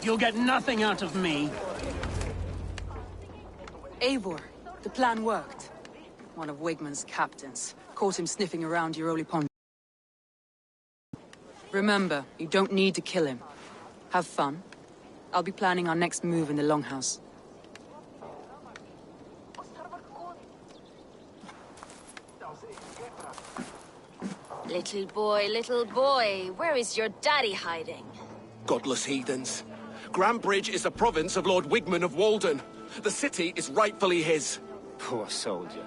You'll get nothing out of me. Eivor, the plan worked. One of Wigmund's captains caught him sniffing around your holy pond. Remember, you don't need to kill him. Have fun. I'll be planning our next move in the Longhouse. Little boy, where is your daddy hiding? Godless heathens. Grambridge is a province of Lord Wigmund of Walden. The city is rightfully his. Poor soldier.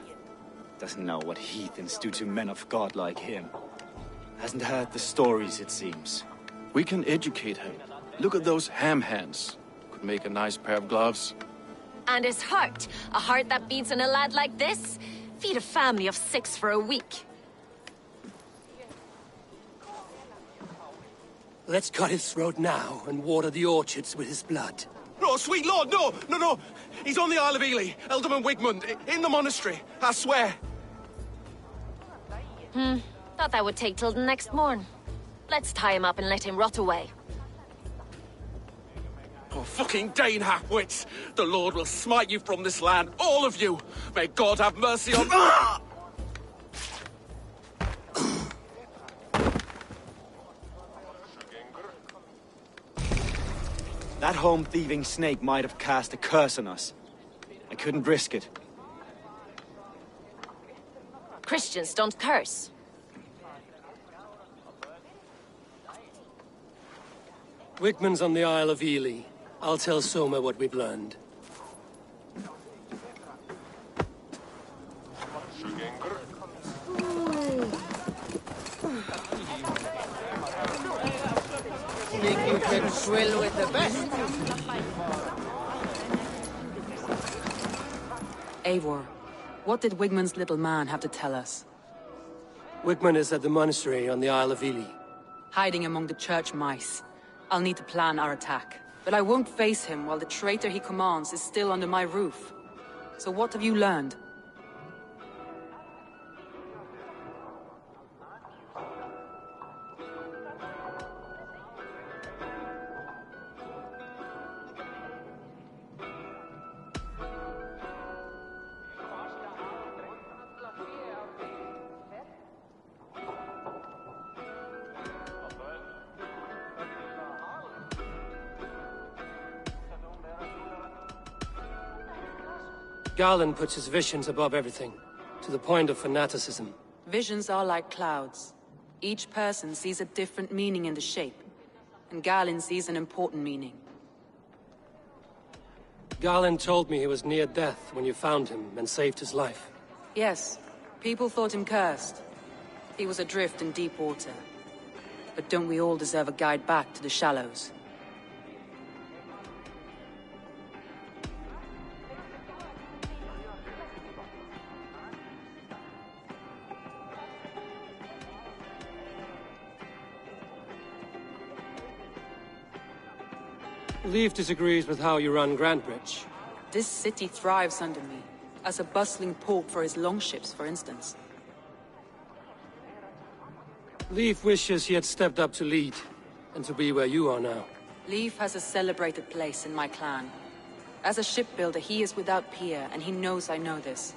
Doesn't know what heathens do to men of God like him. Hasn't heard the stories, it seems. We can educate him. Look at those ham hands. Could make a nice pair of gloves. And his heart. A heart that beats in a lad like this? Feed a family of 6 for a week. Let's cut his throat now and water the orchards with his blood. No, sweet lord, no! He's on the Isle of Ely, Ealdorman Wigmund, in the monastery, I swear. Thought that would take till the next morn. Let's tie him up and let him rot away. Oh, fucking Dane half-wits! The Lord will smite you from this land, all of you! May God have mercy on... That home-thieving snake might have cast a curse on us. I couldn't risk it. Christians don't curse. Wigmund's on the Isle of Ely. I'll tell Soma what we've learned. Think you can swill with the best? Eivor, what did Wigmund's little man have to tell us? Wigmund is at the monastery on the Isle of Ely. Hiding among the church mice. I'll need to plan our attack. But I won't face him while the traitor he commands is still under my roof. So what have you learned? Garland puts his visions above everything, to the point of fanaticism. Visions are like clouds. Each person sees a different meaning in the shape, and Garland sees an important meaning. Garland told me he was near death when you found him and saved his life. Yes, people thought him cursed. He was adrift in deep water. But don't we all deserve a guide back to the shallows? Leif disagrees with how you run Grantbridge. This city thrives under me, as a bustling port for his longships, for instance. Leif wishes he had stepped up to lead, and to be where you are now. Leif has a celebrated place in my clan. As a shipbuilder, he is without peer, and he knows I know this.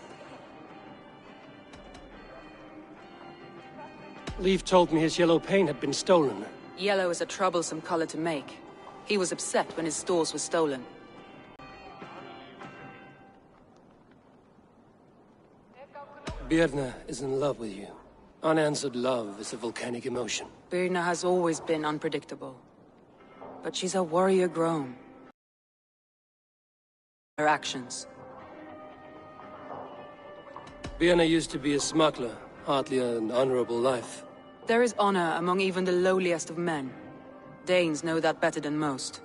Leif told me his yellow paint had been stolen. Yellow is a troublesome color to make. He was upset when his stores were stolen. Birna is in love with you. Unanswered love is a volcanic emotion. Birna has always been unpredictable. But she's a warrior grown. Her actions. Birna used to be a smuggler, hardly an honorable life. There is honor among even the lowliest of men. Danes know that better than most.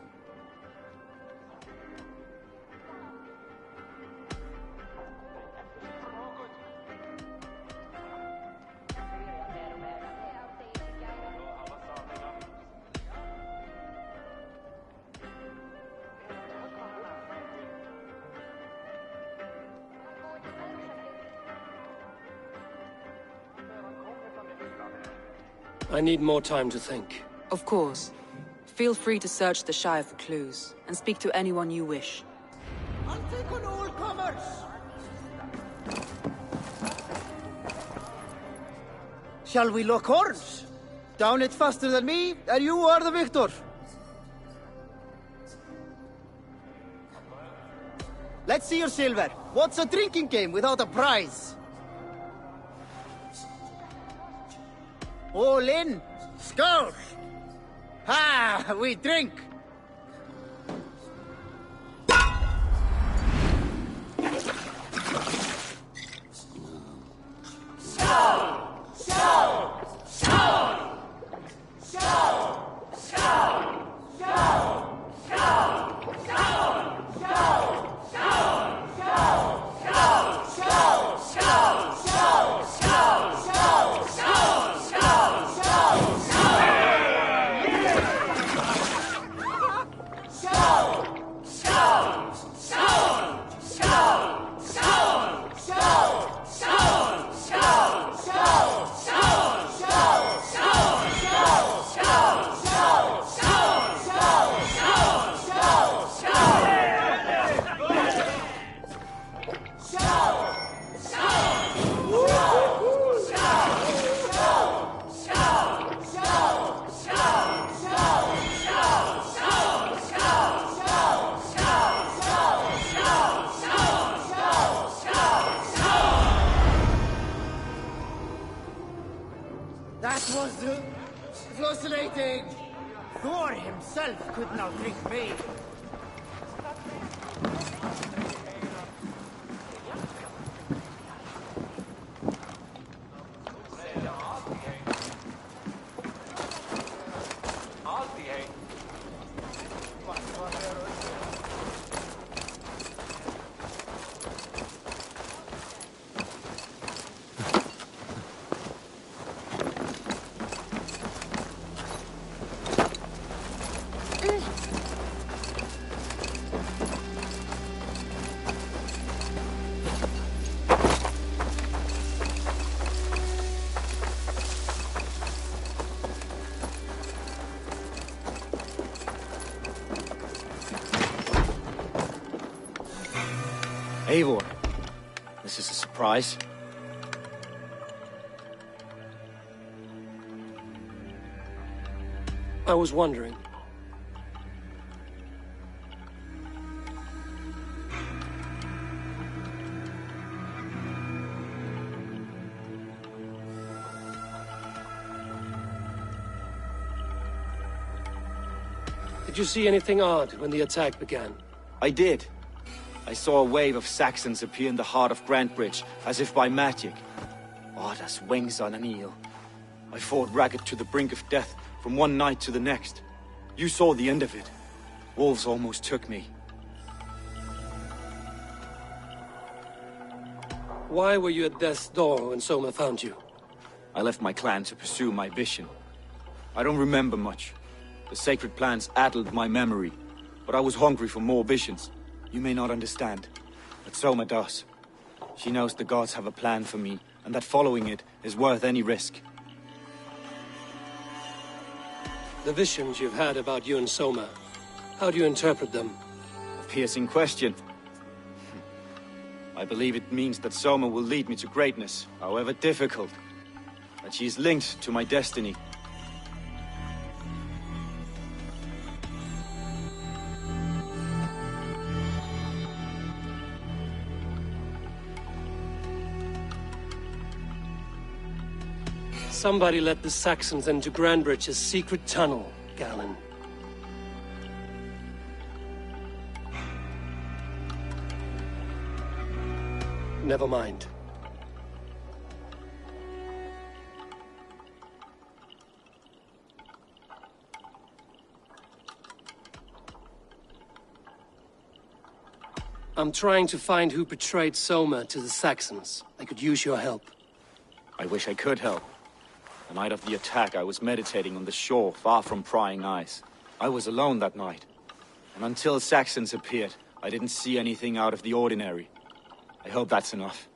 I need more time to think. Of course. Feel free to search the Shire for clues, and speak to anyone you wish. I'll take on all comers! Shall we lock horns? Down it faster than me, and you are the victor. Let's see your silver. What's a drinking game without a prize? All in. Skål! Ha! We drink! That was fascinating. Thor himself could not drink me. Eivor, this is a surprise. I was wondering. Did you see anything odd when the attack began? I did. I saw a wave of Saxons appear in the heart of Grantbridge, as if by magic. Odd as wings on an eel. I fought ragged to the brink of death from one night to the next. You saw the end of it. Wolves almost took me. Why were you at death's door when Soma found you? I left my clan to pursue my vision. I don't remember much. The sacred plants addled my memory. but I was hungry for more visions. You may not understand, but Soma does. She knows the gods have a plan for me, and that following it is worth any risk. The visions you've had about you and Soma, how do you interpret them? A piercing question. I believe it means that Soma will lead me to greatness, however difficult. That she is linked to my destiny. Somebody let the Saxons into Grandbridge's secret tunnel, Galen. Never mind. I'm trying to find who betrayed Soma to the Saxons. I could use your help. I wish I could help. The night of the attack, I was meditating on the shore, far from prying eyes. I was alone that night. And until Saxons appeared, I didn't see anything out of the ordinary. I hope that's enough.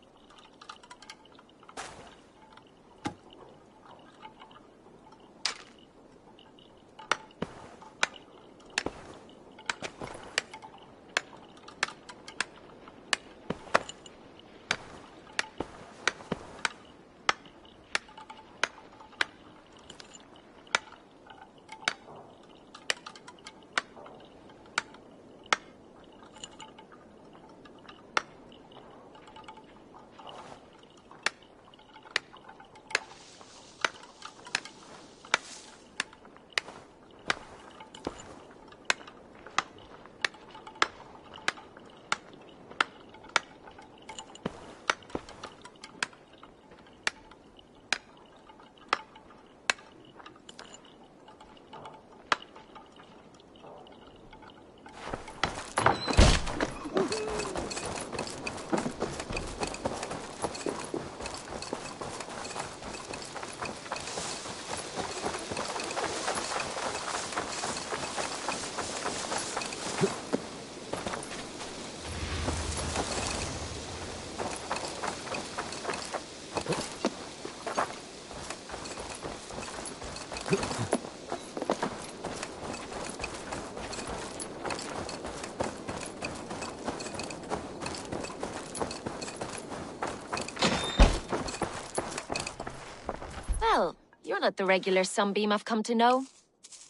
Well, you're not the regular sunbeam I've come to know.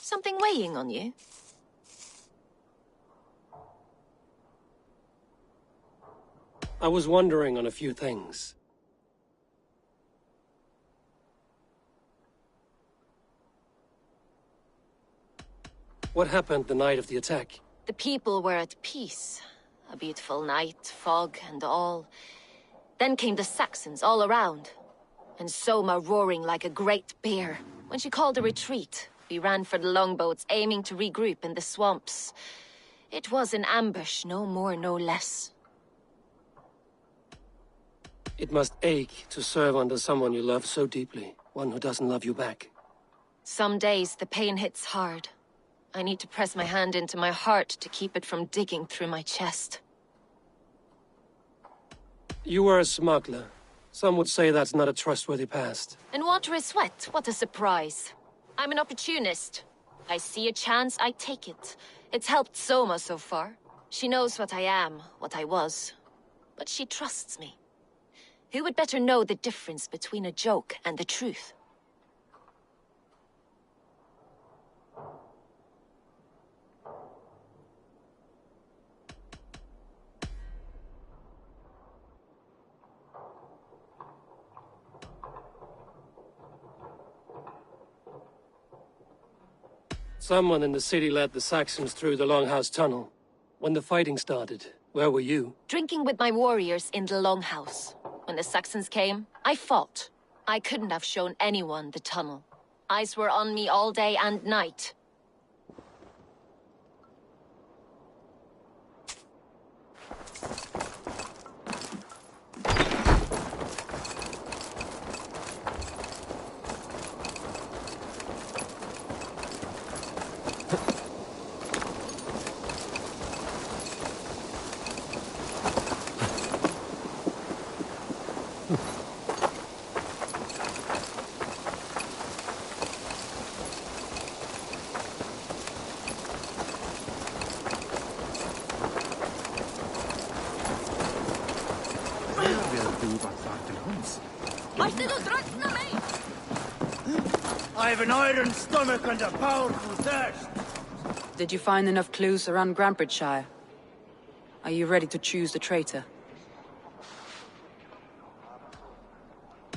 Something weighing on you? I was wondering on a few things. What happened the night of the attack? The people were at peace. A beautiful night, fog and all. Then came the Saxons all around. And Soma roaring like a great bear. When she called a retreat, we ran for the longboats, aiming to regroup in the swamps. It was an ambush, no more, no less. It must ache to serve under someone you love so deeply, one who doesn't love you back. Some days the pain hits hard. I need to press my hand into my heart to keep it from digging through my chest. You were a smuggler. Some would say that's not a trustworthy past. And water is wet, what a surprise. I'm an opportunist. I see a chance, I take it. It's helped Soma so far. She knows what I am, what I was. But she trusts me. Who would better know the difference between a joke and the truth? Someone in the city led the Saxons through the Longhouse Tunnel. When the fighting started, where were you? Drinking with my warriors in the Longhouse. When the Saxons came, I fought. I couldn't have shown anyone the tunnel. Eyes were on me all day and night. I have an iron stomach and a powerful thirst. Did you find enough clues around Grantbridgeshire? Are you ready to choose the traitor?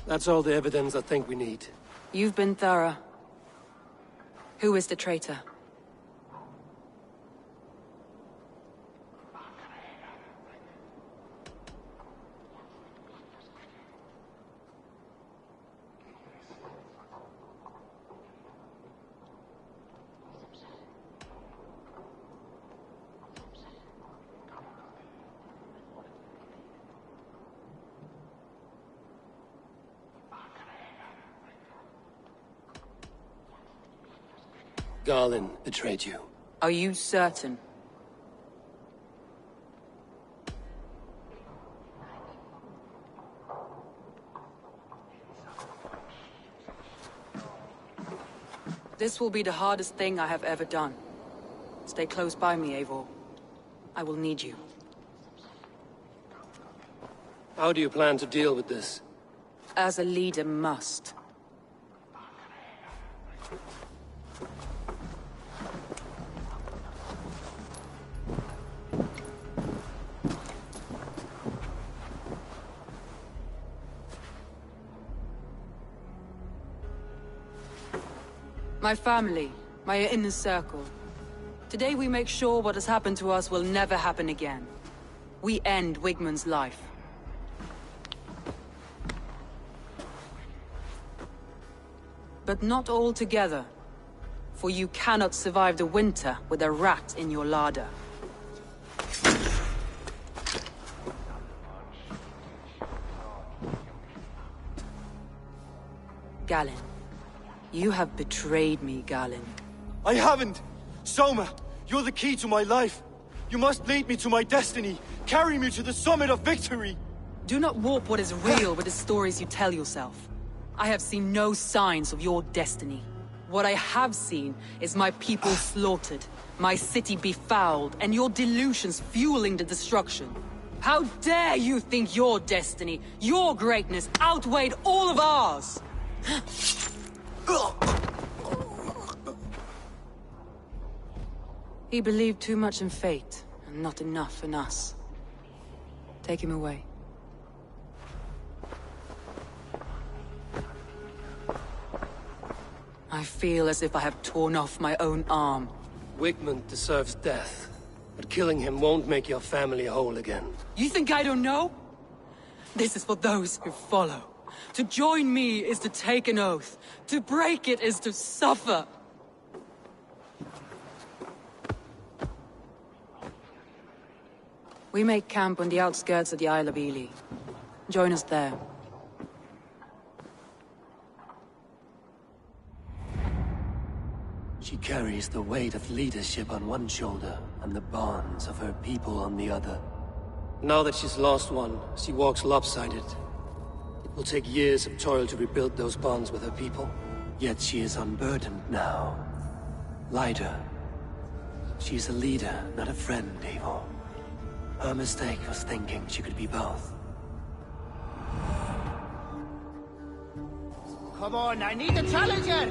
That's all the evidence I think we need. You've been thorough. Who is the traitor? Garlin betrayed you. Are you certain? This will be the hardest thing I have ever done. Stay close by me, Eivor. I will need you. How do you plan to deal with this? As a leader must. My family, my inner circle. Today we make sure what has happened to us will never happen again. We end Wigmund's life. But not all together. For you cannot survive the winter with a rat in your larder. Galinn. You have betrayed me, Galinn. I haven't! Soma, you're the key to my life. You must lead me to my destiny. Carry me to the summit of victory. Do not warp what is real with the stories you tell yourself. I have seen no signs of your destiny. What I have seen is my people slaughtered, my city befouled, and your delusions fueling the destruction. How dare you think your destiny, your greatness, outweighed all of ours? He believed too much in fate, and not enough in us. Take him away. I feel as if I have torn off my own arm. Wigmund deserves death, but killing him won't make your family whole again. You think I don't know? This is for those who follow. To join me is to take an oath. To break it is to suffer. We make camp on the outskirts of the Isle of Ely. Join us there. She carries the weight of leadership on one shoulder and the bonds of her people on the other. Now that she's lost one, she walks lopsided. It will take years of toil to rebuild those bonds with her people. Yet she is unburdened now. Lighter. She's a leader, not a friend, Eivor. Her mistake was thinking she could be both. Come on, I need a challenger!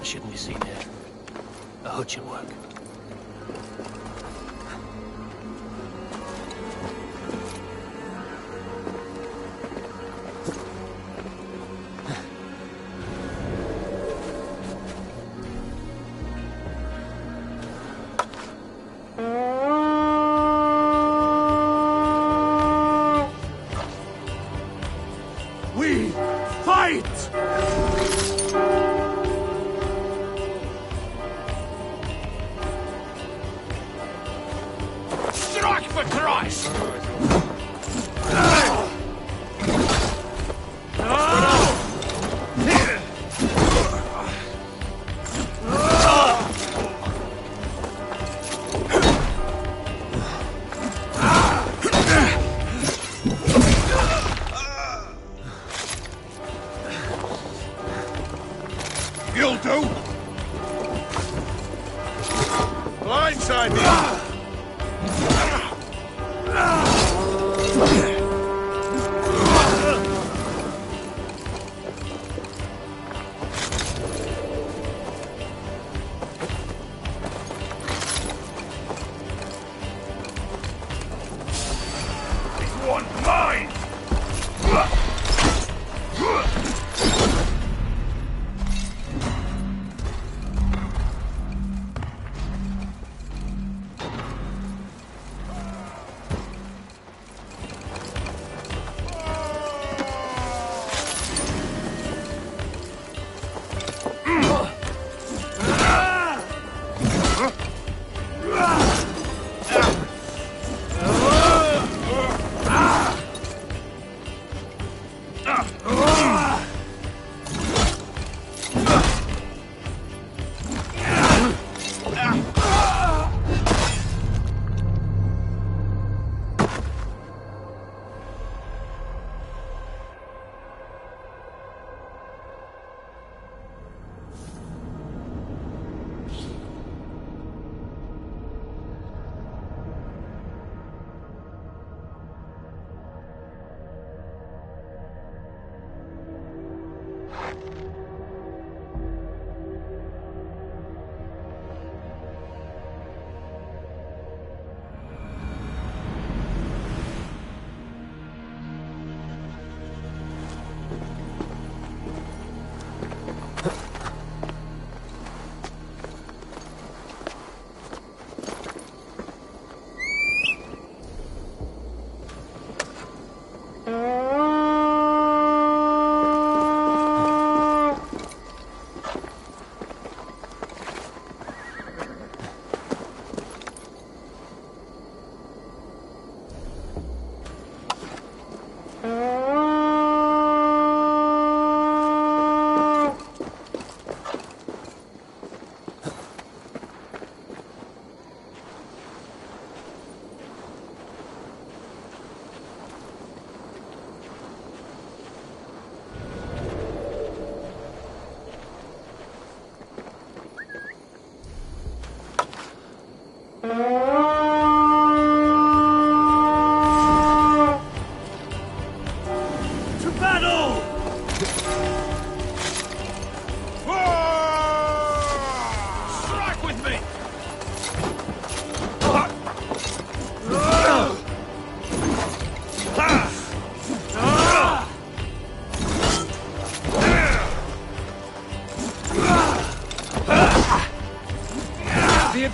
Shouldn't be seen here. A hood should work. We fight! Strike for Christ! You'll do! Blindside me! One mine!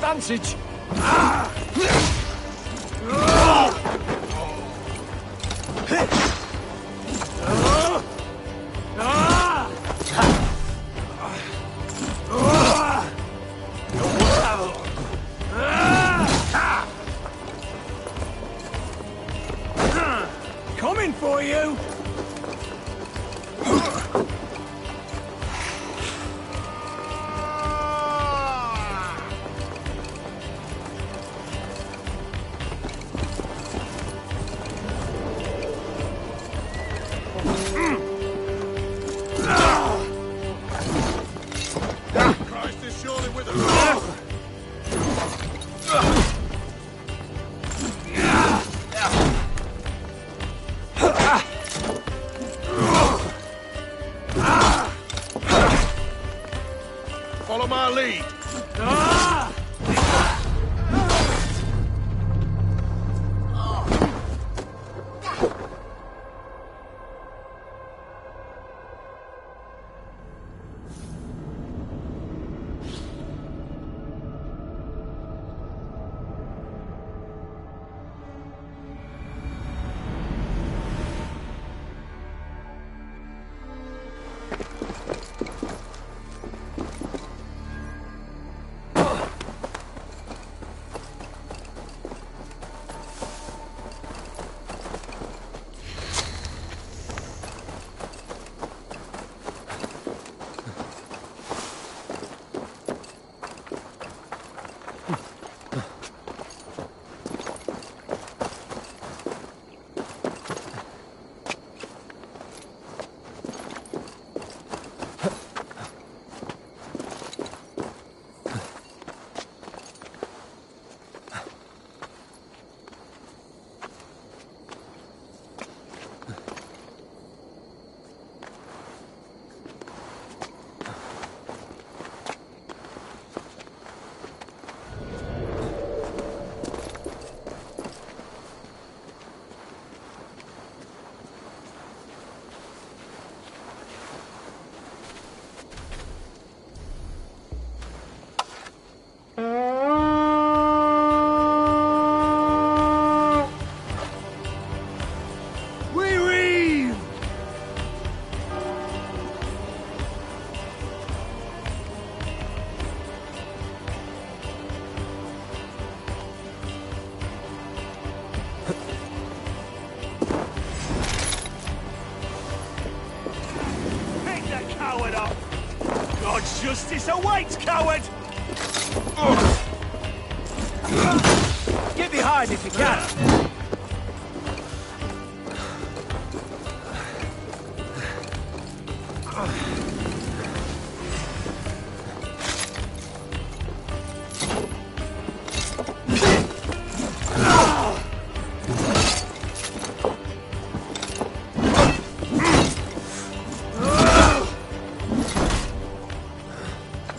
advantage! Coming for you! Christ is surely with us. Follow my lead. God's justice awaits, coward! Get behind if you can!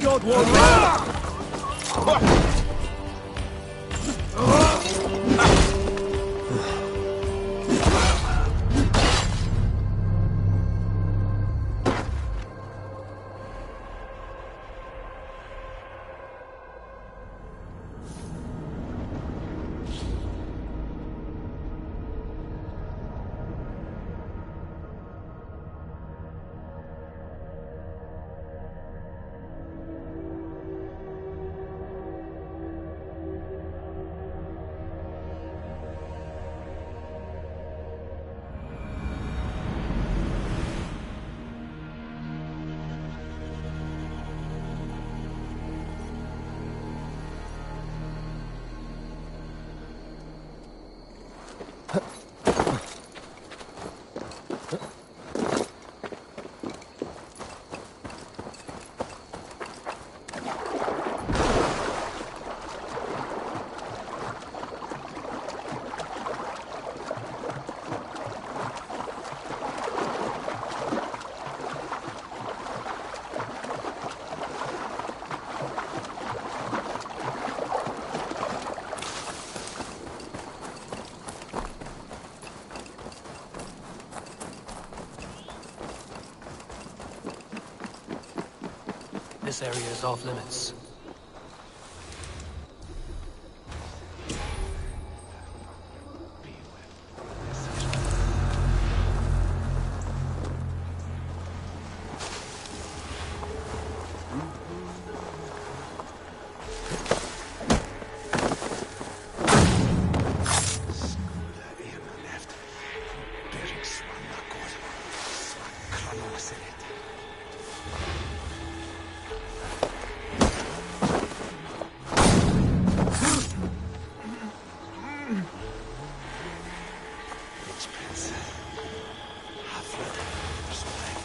God won't This area is off limits. force in it. Witch Prince. Half-blood. Display.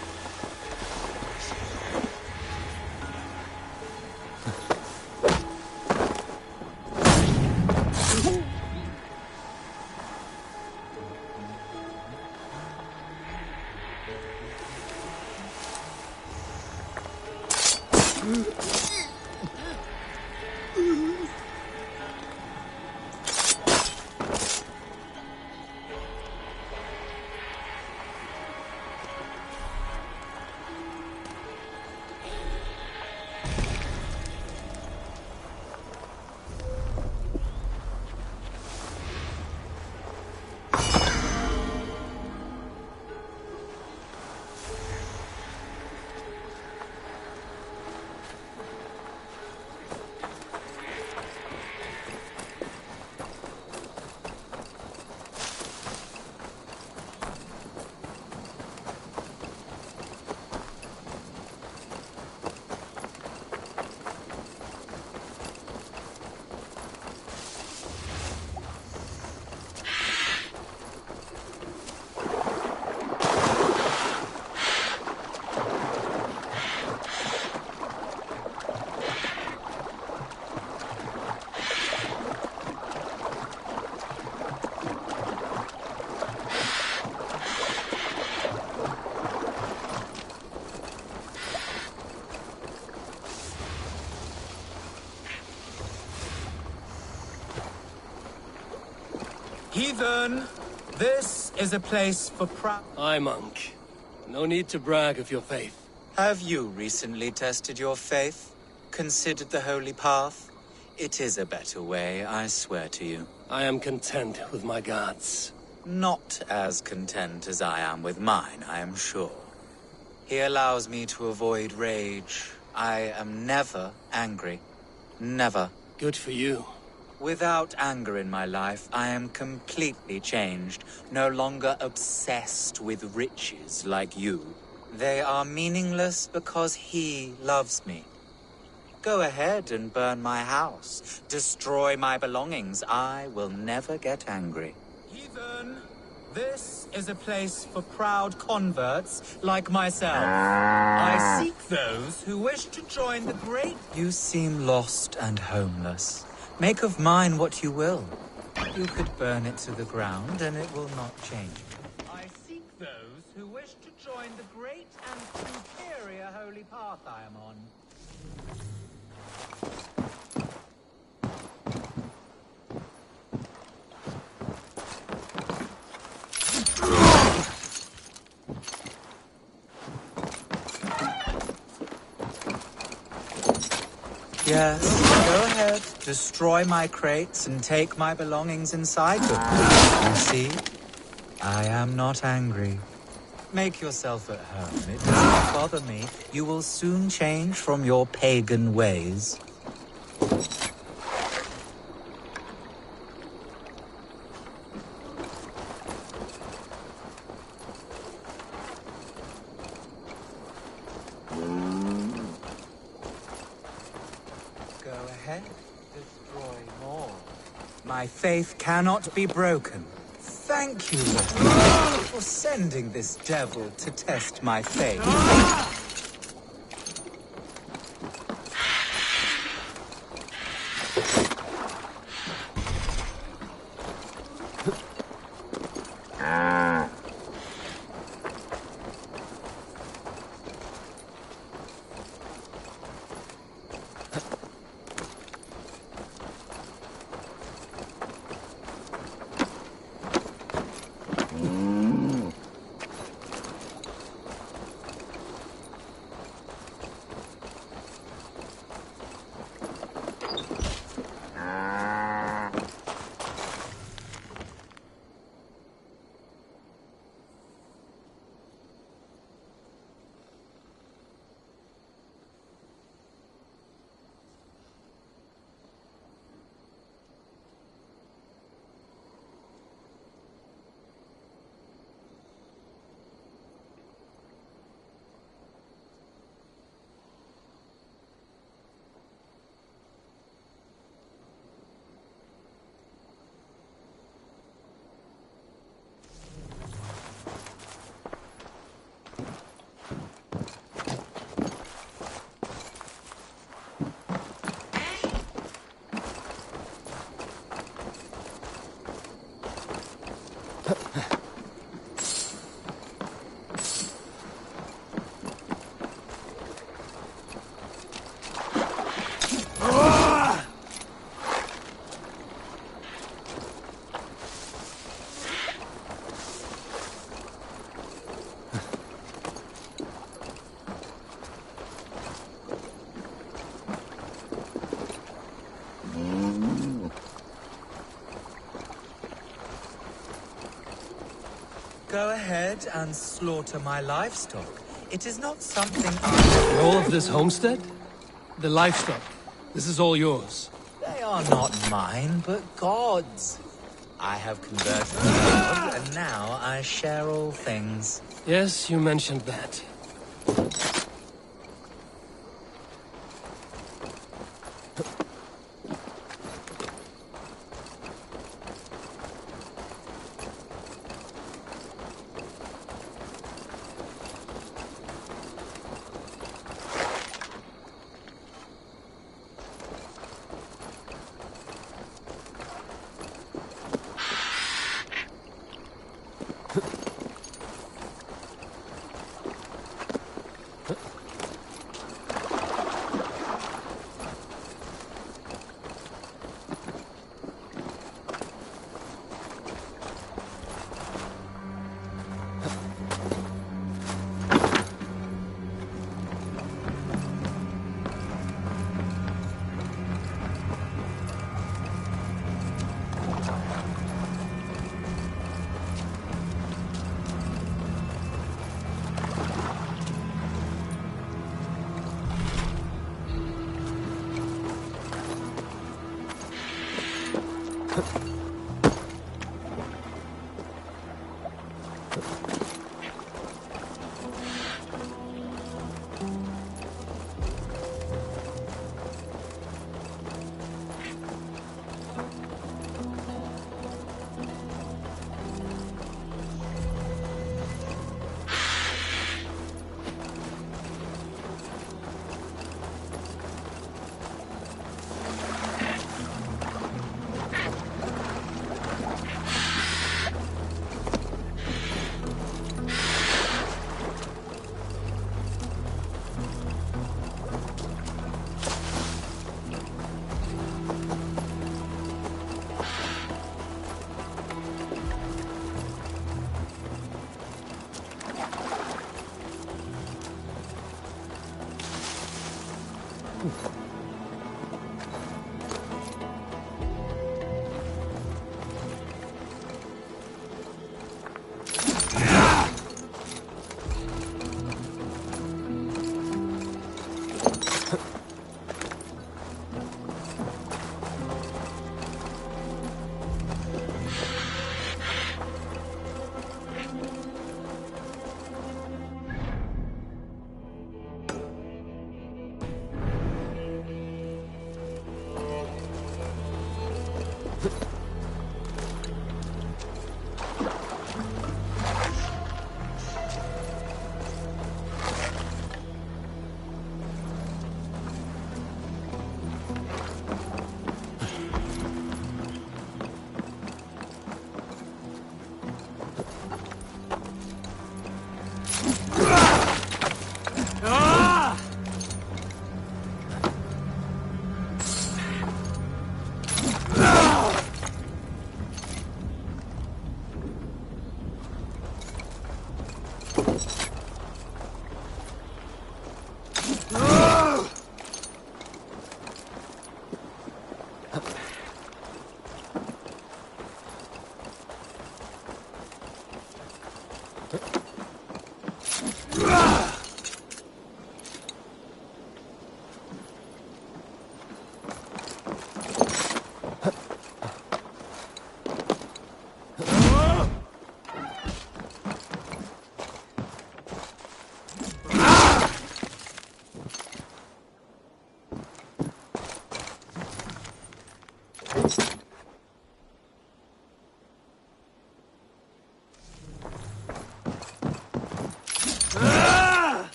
Heathen, this is a place for Aye, monk. No need to brag of your faith. Have you recently tested your faith? Considered the holy path? It is a better way, I swear to you. I am content with my gods. Not as content as I am with mine, I am sure. He allows me to avoid rage. I am never angry. Never. Good for you. Without anger in my life, I am completely changed. No longer obsessed with riches like you. They are meaningless because he loves me. Go ahead and burn my house. Destroy my belongings. I will never get angry. Heathen, this is a place for proud converts like myself. I seek those who wish to join the great... You seem lost and homeless. Make of mine what you will. You could burn it to the ground and it will not change. I seek those who wish to join the great and superior holy path I am on. Yes, go ahead. Destroy my crates and take my belongings inside them. You see, I am not angry. Make yourself at home. It doesn't bother me. You will soon change from your pagan ways. Destroy more. My faith cannot be broken. Thank you, Lord, for sending this devil to test my faith. Go ahead and slaughter my livestock. It is not something I... All of this homestead? The livestock. This is all yours. They are not mine, but God's. I have converted to God, and now I share all things. Yes, you mentioned that.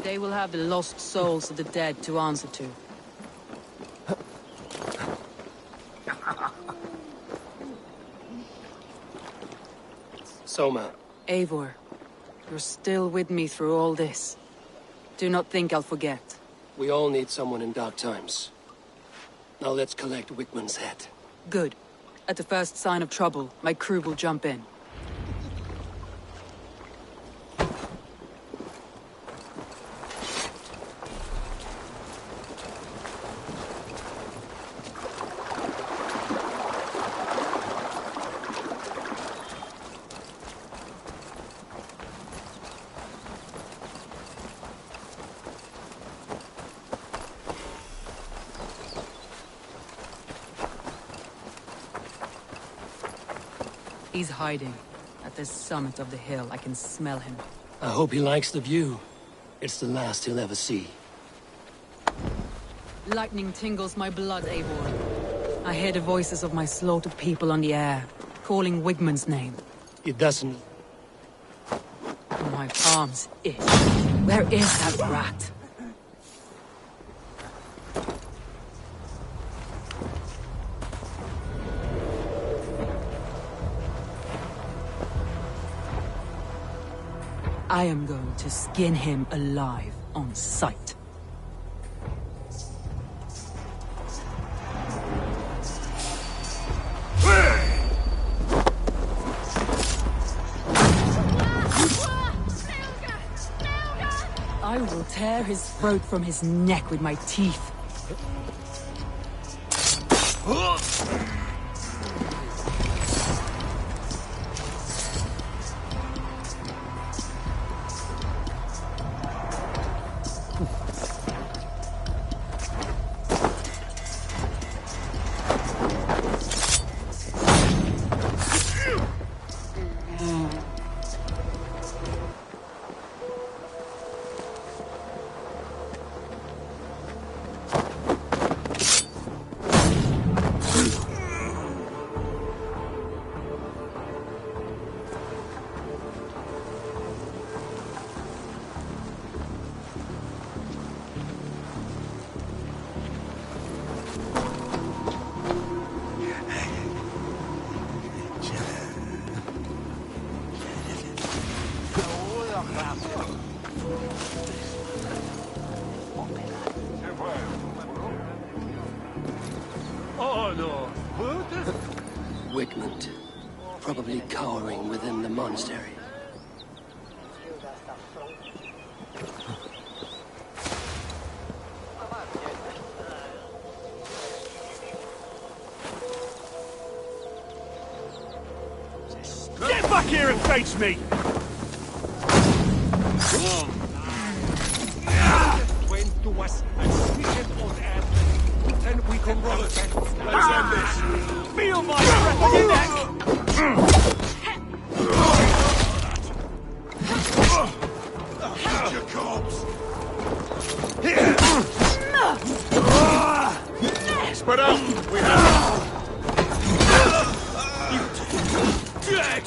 They will have the lost souls of the dead to answer to. Soma. Eivor, you're still with me through all this. Do not think I'll forget. We all need someone in dark times. Now let's collect Wickman's head. Good. At the first sign of trouble, my crew will jump in. He's hiding. At the summit of the hill, I can smell him. I hope he likes the view. It's the last he'll ever see. Lightning tingles my blood, Eivor. I hear the voices of my slaughtered people on the air, calling Wigmund's name. It doesn't... My palms itch. Where is that rat? I am going to skin him alive on sight. I will tear his throat from his neck with my teeth. Wigmund, probably cowering within the monastery. Get back here and face me! Went to us and smitten on earth. Then we can roll it. Let's end this. Feel my breath on your neck! Get your corpse. Spread out. We have dead.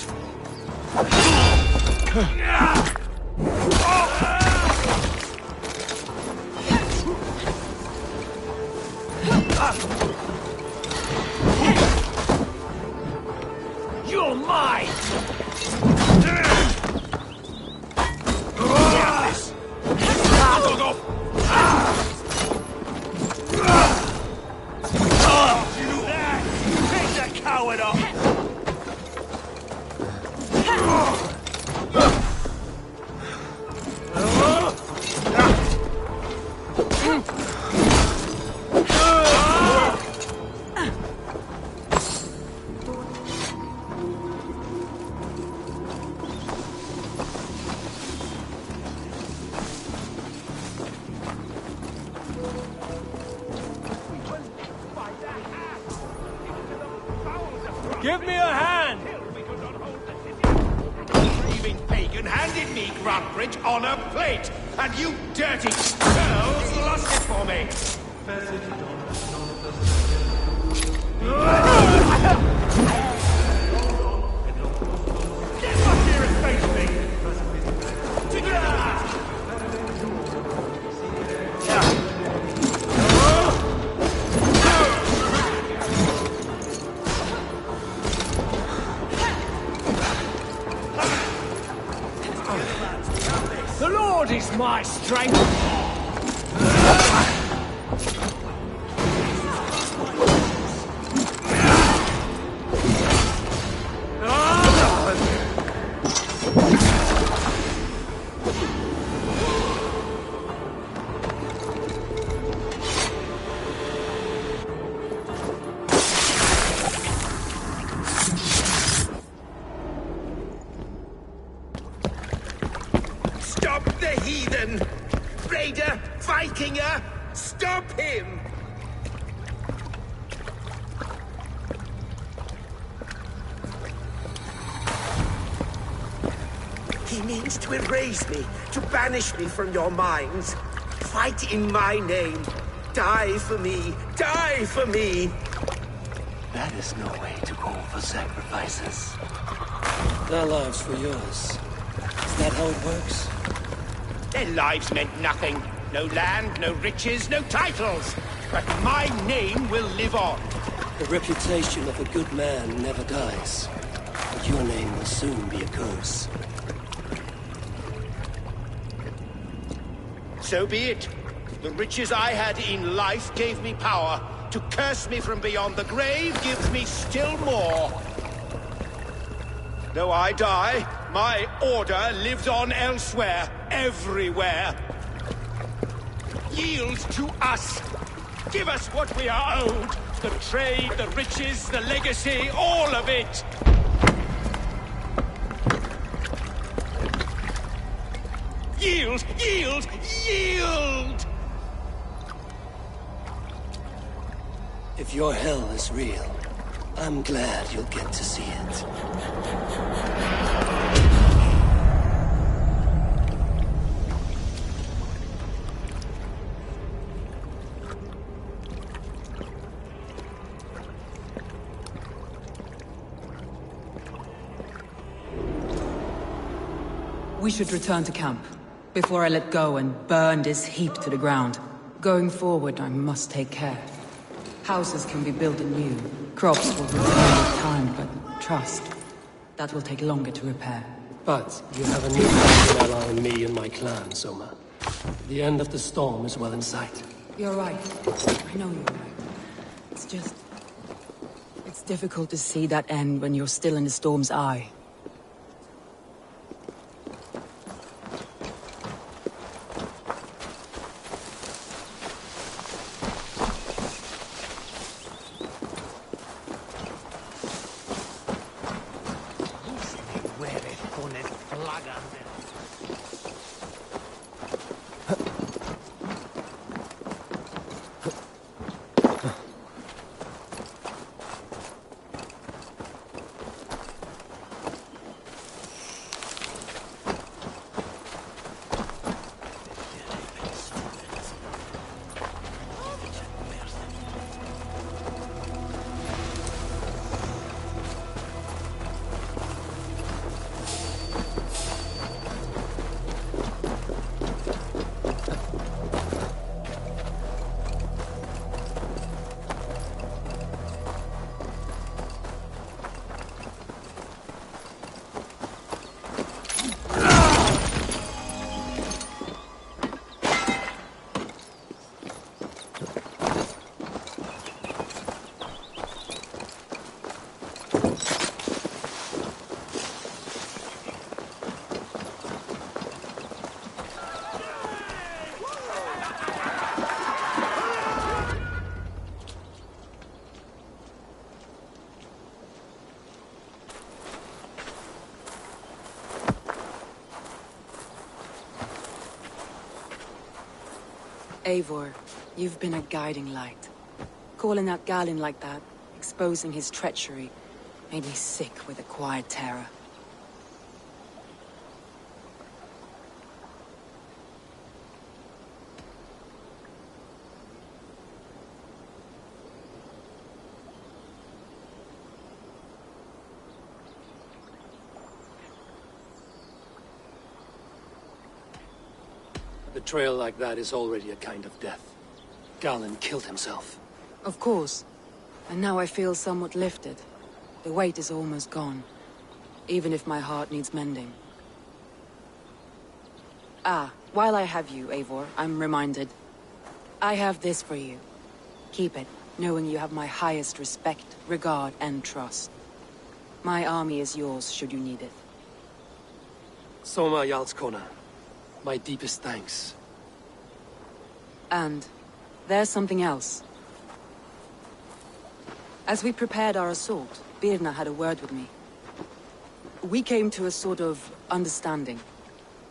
You're mine! Take that coward off! Give me a hand! Grieving pagan handed me Grantbridge on a plate, and you dirty girls lost it for me. Get back here and face me! Together! The Lord is my strength! Stop the heathen! Raider! Vikinger! Stop him! He means to erase me, to banish me from your minds. Fight in my name. Die for me. Die for me. That is no way to call for sacrifices. Their lives for yours. Is that how it works? Their lives meant nothing. No land, no riches, no titles. But my name will live on. The reputation of a good man never dies. But your name will soon be a curse. So be it. The riches I had in life gave me power. To curse me from beyond the grave gives me still more. Though I die, my order lives on elsewhere, everywhere. Yield to us. Give us what we are owed. The trade, the riches, the legacy, all of it. Yield! Yield! Yield! If your hell is real, I'm glad you'll get to see it. We should return to camp, before I let go and burn this heap to the ground. Going forward, I must take care. Houses can be built anew. Crops will return with time, but trust, that will take longer to repair. But you have a new friend ally in me and my clan, Soma. The end of the storm is well in sight. You're right. I know you're right. It's just... it's difficult to see that end when you're still in the storm's eye. Eivor, you've been a guiding light. Calling out Galinn like that, exposing his treachery, made me sick with a quiet terror. A betrayal like that is already a kind of death. Galinn killed himself. Of course. And now I feel somewhat lifted. The weight is almost gone. Even if my heart needs mending. While I have you, Eivor, I'm reminded. I have this for you. Keep it, knowing you have my highest respect, regard, and trust. My army is yours, should you need it. Soma Jarlskona. My deepest thanks. And there's something else. As we prepared our assault, Birna had a word with me. We came to a sort of understanding.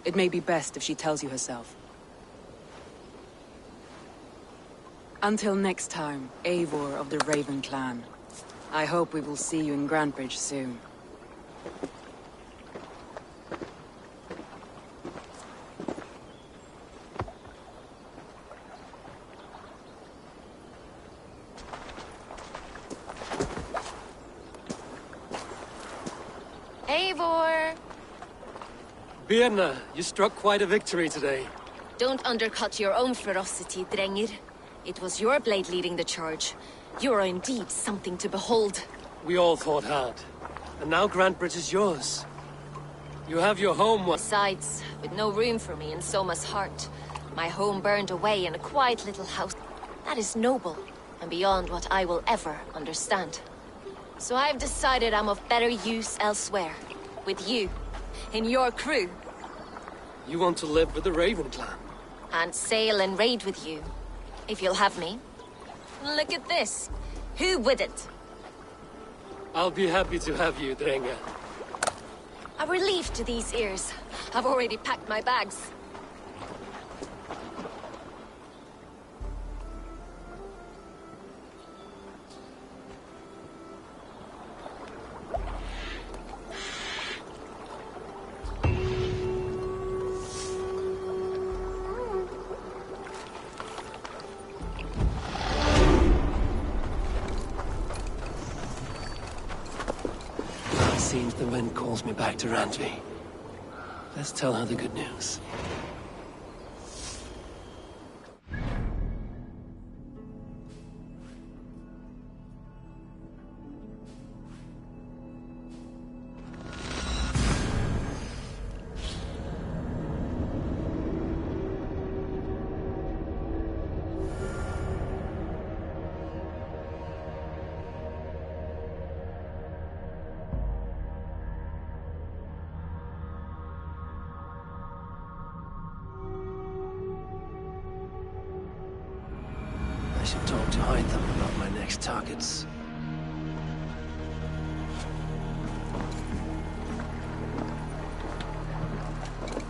It may be best if she tells you herself. Until next time, Eivor of the Raven Clan. I hope we will see you in Grantebridge soon. Eivor! Birna, you struck quite a victory today. Don't undercut your own ferocity, Drengir. It was your blade leading the charge. You are indeed something to behold. We all fought hard. And now Grantebridge is yours. You have your home. Besides, with no room for me in Soma's heart, my home burned away in a quiet little house. That is noble, and beyond what I will ever understand. So I've decided I'm of better use elsewhere. With you. In your crew. You want to live with the Raven Clan? And sail and raid with you. If you'll have me. Look at this. Who wouldn't? I'll be happy to have you, Drenga. A relief to these ears. I've already packed my bags. Seems the wind calls me back to Randvi. Let's tell her the good news. I should talk to Hytham about my next targets.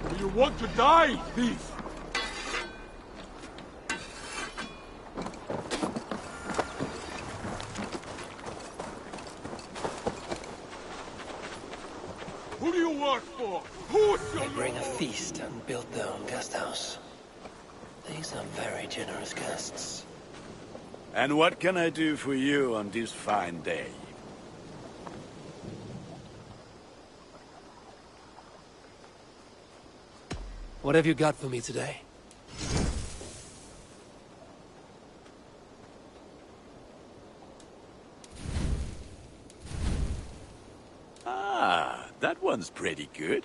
Do you want to die, thief? Who do you work for? Who's your They bring a feast and build their own guest house. These are very generous guests. And what can I do for you on this fine day? What have you got for me today? Ah, that one's pretty good.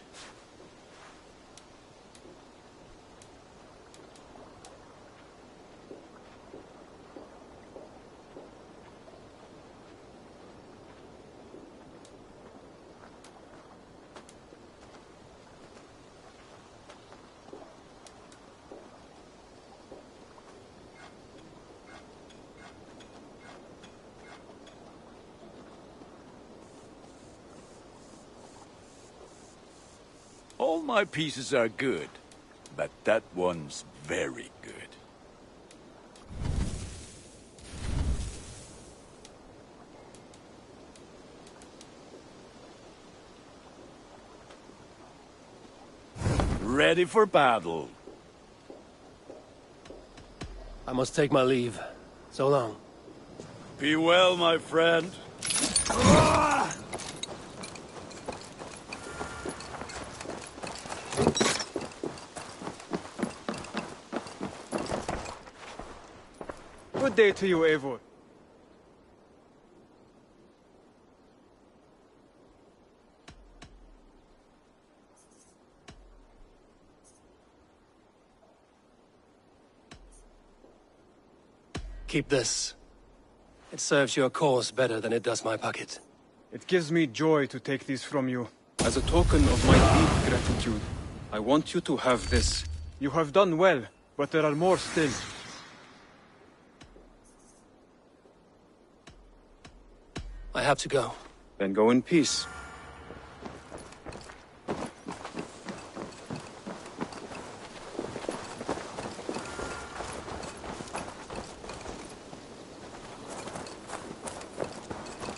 All my pieces are good, but that one's very good. Ready for battle. I must take my leave. So long. Be well, my friend. Good day to you, Eivor. Keep this. It serves your cause better than it does my pocket. It gives me joy to take these from you. As a token of my deep gratitude, I want you to have this. You have done well, but there are more still. I have to go. Then go in peace.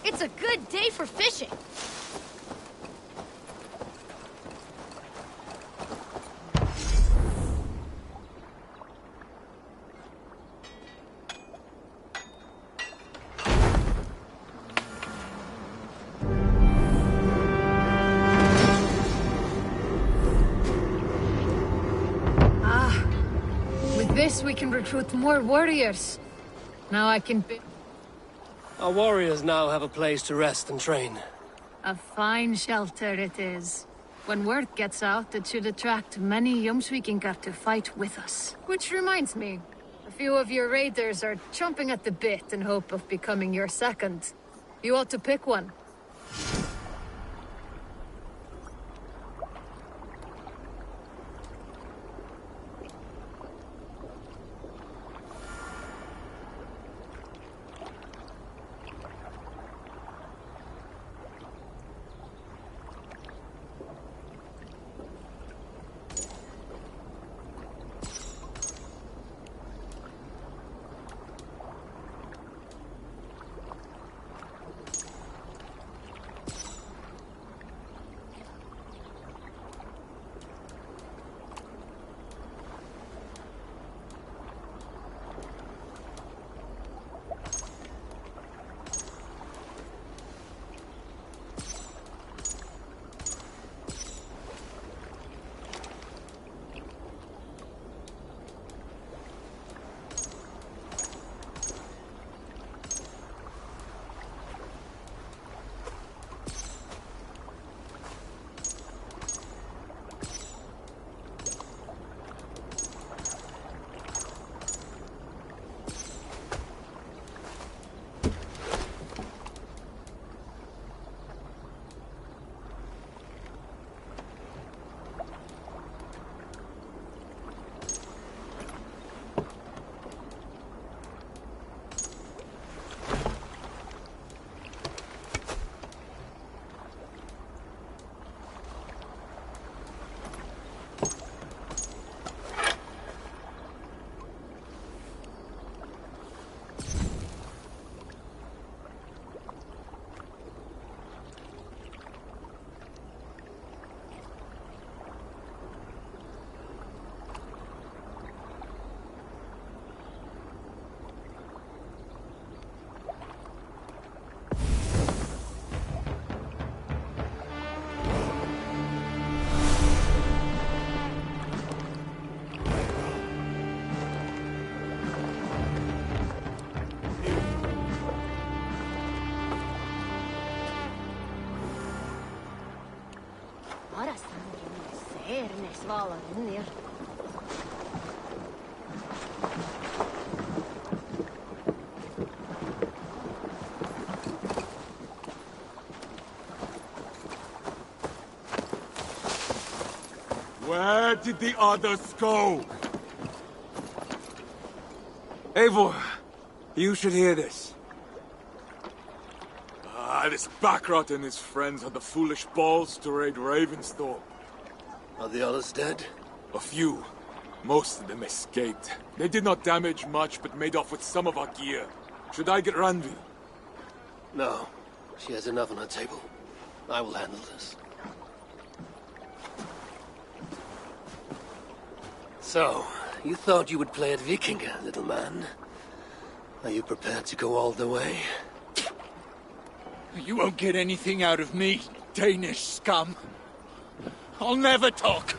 It's a good day for fishing. We can recruit more warriors. Now I can be... Our warriors now have a place to rest and train. A fine shelter it is. When word gets out, it should attract many Jomsvikingar to fight with us. Which reminds me, a few of your raiders are chomping at the bit in hope of becoming your second. You ought to pick one. Where did the others go? Eivor, you should hear this. This Backrot and his friends had the foolish balls to raid Ravensthorpe. Are the others dead? A few. Most of them escaped. They did not damage much, but made off with some of our gear. Should I get Randvi? No. She has enough on her table. I will handle this. So, you thought you would play at Vikinga, little man? Are you prepared to go all the way? You won't get anything out of me, Danish scum. I'll never talk.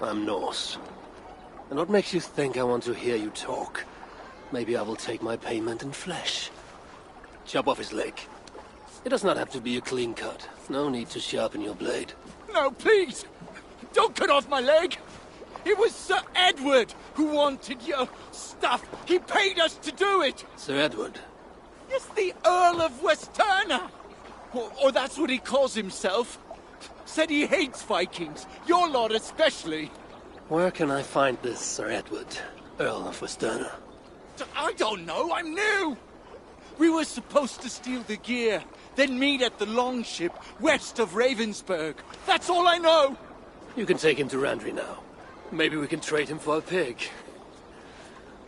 I'm Norse. And what makes you think I want to hear you talk? Maybe I will take my payment in flesh. Chop off his leg. It does not have to be a clean cut. No need to sharpen your blade. No, please! Don't cut off my leg! It was Sir Edward who wanted your stuff. He paid us to do it. Sir Edward. It's the Earl of Westerna. Or that's what he calls himself. Said he hates Vikings, your lot especially. Where can I find this Sir Edward, Earl of Westerna? I don't know, I'm new. We were supposed to steal the gear, then meet at the longship west of Ravensburg. That's all I know. You can take him to Randry now. Maybe we can trade him for a pig.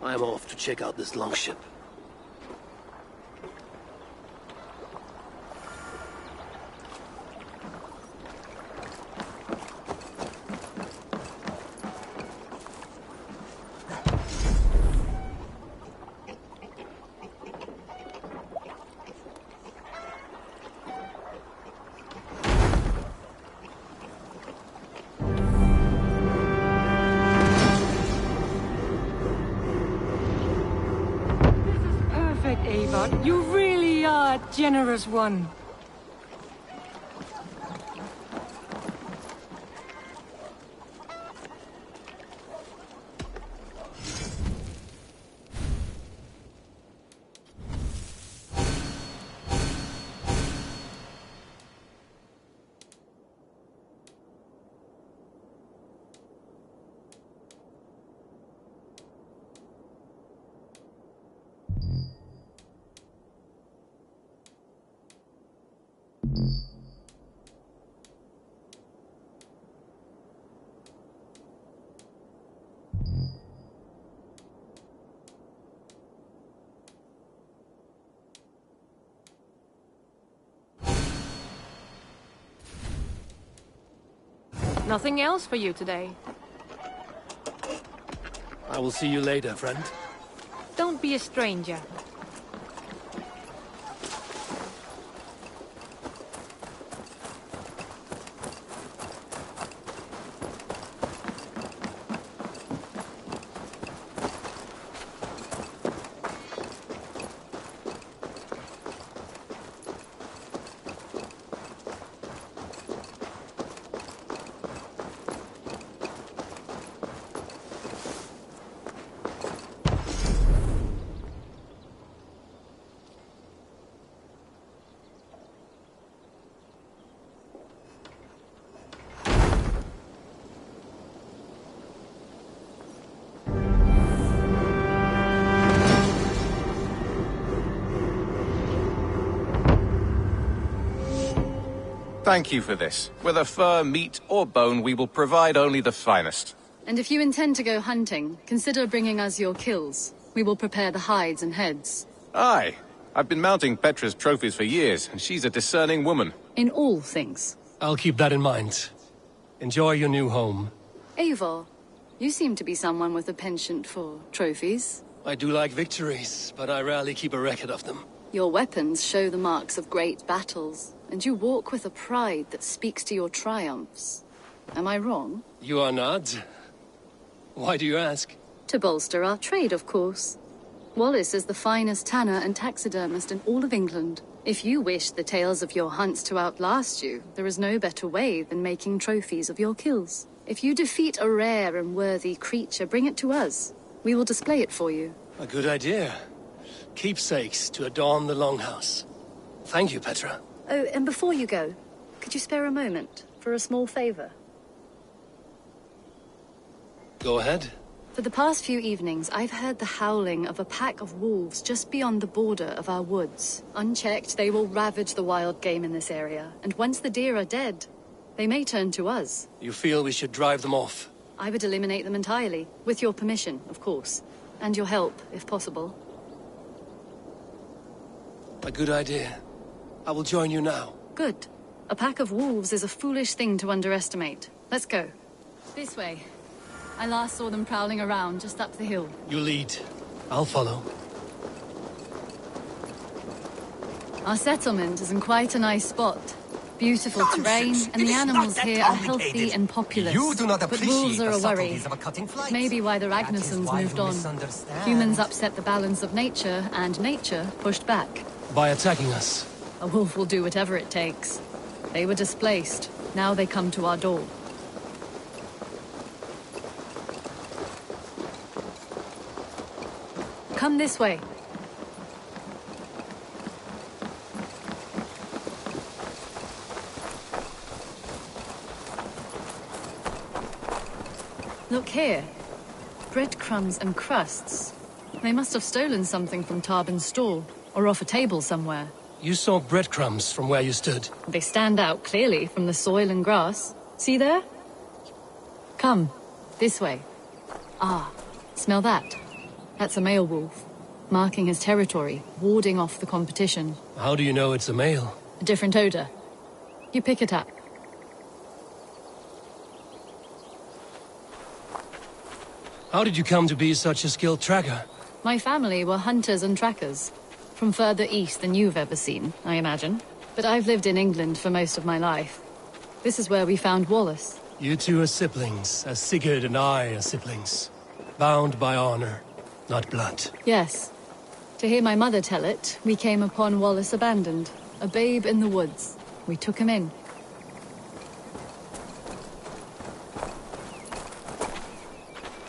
I'm off to check out this longship. You really are a generous one. Nothing else for you today. I will see you later, friend. Don't be a stranger. Thank you for this. Whether fur, meat, or bone, we will provide only the finest. And if you intend to go hunting, consider bringing us your kills. We will prepare the hides and heads. Aye. I've been mounting Petra's trophies for years, and she's a discerning woman. In all things. I'll keep that in mind. Enjoy your new home. Eivor, you seem to be someone with a penchant for trophies. I do like victories, but I rarely keep a record of them. Your weapons show the marks of great battles, and you walk with a pride that speaks to your triumphs. Am I wrong? You are not. Why do you ask? To bolster our trade, of course. Wallace is the finest tanner and taxidermist in all of England. If you wish the tales of your hunts to outlast you, there is no better way than making trophies of your kills. If you defeat a rare and worthy creature, bring it to us. We will display it for you. A good idea. Keepsakes to adorn the longhouse. Thank you, Petra. Oh, and before you go, could you spare a moment for a small favor? Go ahead. For the past few evenings, I've heard the howling of a pack of wolves just beyond the border of our woods. Unchecked, they will ravage the wild game in this area, and once the deer are dead, they may turn to us. You feel we should drive them off? I would eliminate them entirely, with your permission, of course. And your help, if possible. A good idea. I will join you now. Good. A pack of wolves is a foolish thing to underestimate. Let's go. This way. I last saw them prowling around just up the hill. You lead. I'll follow. Our settlement is in quite a nice spot. Beautiful terrain, and the animals here are healthy and populous. You do not but appreciate wolves are the a worry. subtleties of a cutting flight. Maybe why the That is Ragnarsons why moved you on. misunderstand. Humans upset the balance of nature, and nature pushed back. By attacking us. A wolf will do whatever it takes. They were displaced. Now they come to our door. Come this way. Look here. Breadcrumbs and crusts. They must have stolen something from Tarbin's stall, or off a table somewhere. You saw breadcrumbs from where you stood. They stand out clearly from the soil and grass. See there? Come, this way. Ah, smell that? That's a male wolf, marking his territory, warding off the competition. How do you know it's a male? A different odor. You pick it up. How did you come to be such a skilled tracker? My family were hunters and trackers. From further east than you've ever seen, I imagine. But I've lived in England for most of my life. This is where we found Wallace. You two are siblings, as Sigurd and I are siblings. Bound by honor, not blood. Yes. To hear my mother tell it, we came upon Wallace abandoned, a babe in the woods. We took him in.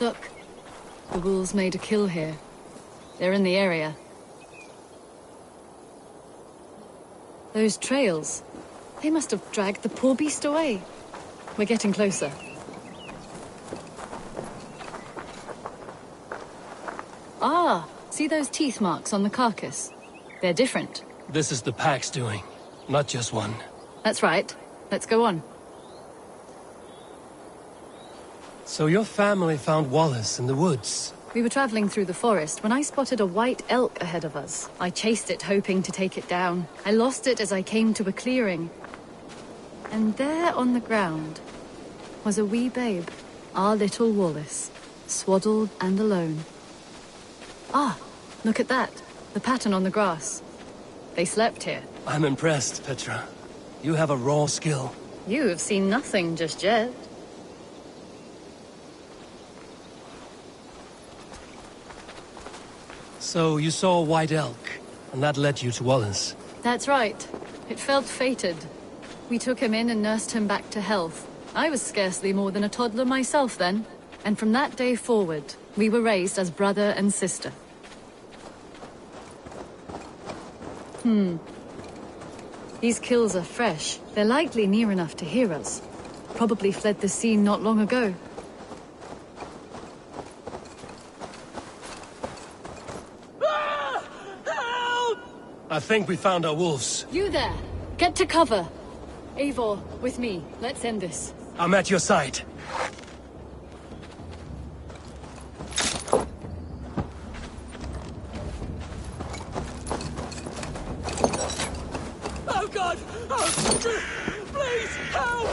Look, the wolves made a kill here. They're in the area. Those trails, they must have dragged the poor beast away. We're getting closer. Ah, see those teeth marks on the carcass? They're different. This is the pack's doing, not just one. That's right. Let's go on. So your family found Wallace in the woods? We were traveling through the forest when I spotted a white elk ahead of us. I chased it, hoping to take it down. I lost it as I came to a clearing. And there on the ground was a wee babe, our little Wallace, swaddled and alone. Ah, look at that, the pattern on the grass. They slept here. I'm impressed, Petra. You have a raw skill. You have seen nothing just yet. So you saw a white elk, and that led you to Wallace? That's right. It felt fated. We took him in and nursed him back to health. I was scarcely more than a toddler myself then. And from that day forward, we were raised as brother and sister. These kills are fresh. They're likely near enough to hear us. Probably fled the scene not long ago. I think we found our wolves. You there! Get to cover! Eivor, with me. Let's end this. I'm at your side. Oh God! Oh, please, help!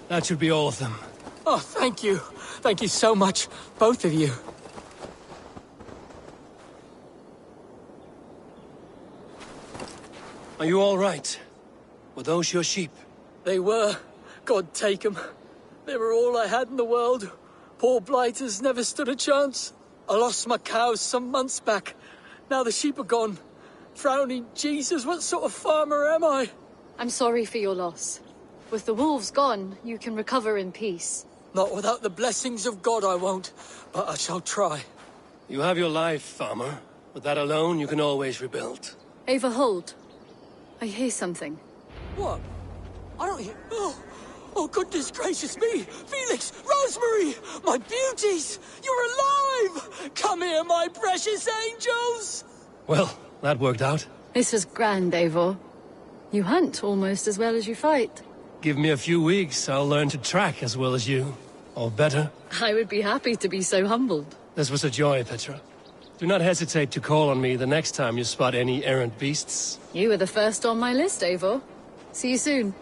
That should be all of them. Oh, thank you. Thank you so much, both of you. Are you all right? Were those your sheep? They were. God take them. They were all I had in the world. Poor blighters never stood a chance. I lost my cows some months back. Now the sheep are gone. Frowning Jesus, what sort of farmer am I? I'm sorry for your loss. With the wolves gone, you can recover in peace. Not without the blessings of God I won't, but I shall try. You have your life, farmer. With that alone, you can always rebuild. Ava, hold. I hear something. What? I don't hear... Oh, goodness gracious me! Felix! Rosemary! My beauties! You're alive! Come here, my precious angels! Well, that worked out. This is grand, Eivor. You hunt almost as well as you fight. Give me a few weeks, I'll learn to track as well as you. Or better. I would be happy to be so humbled. This was a joy, Petra. Do not hesitate to call on me the next time you spot any errant beasts. You were the first on my list, Eivor. See you soon.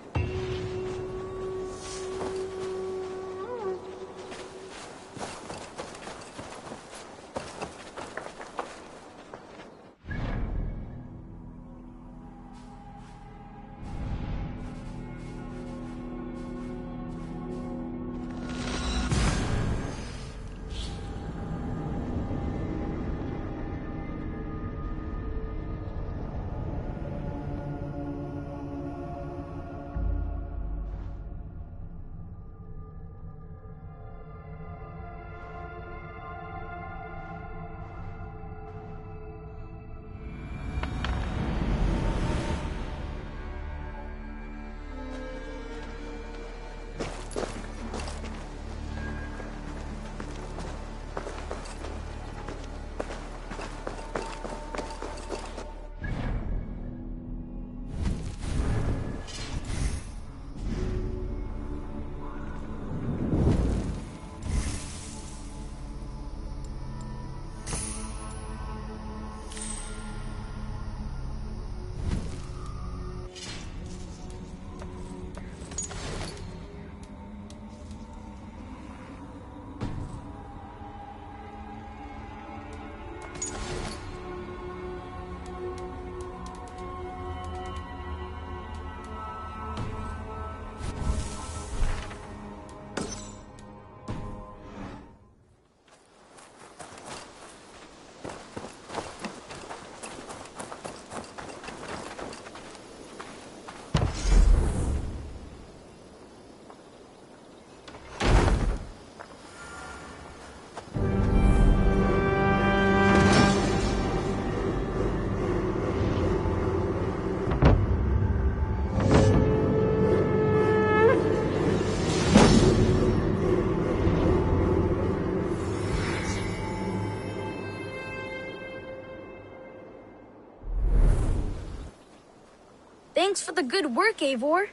Thanks for the good work, Eivor.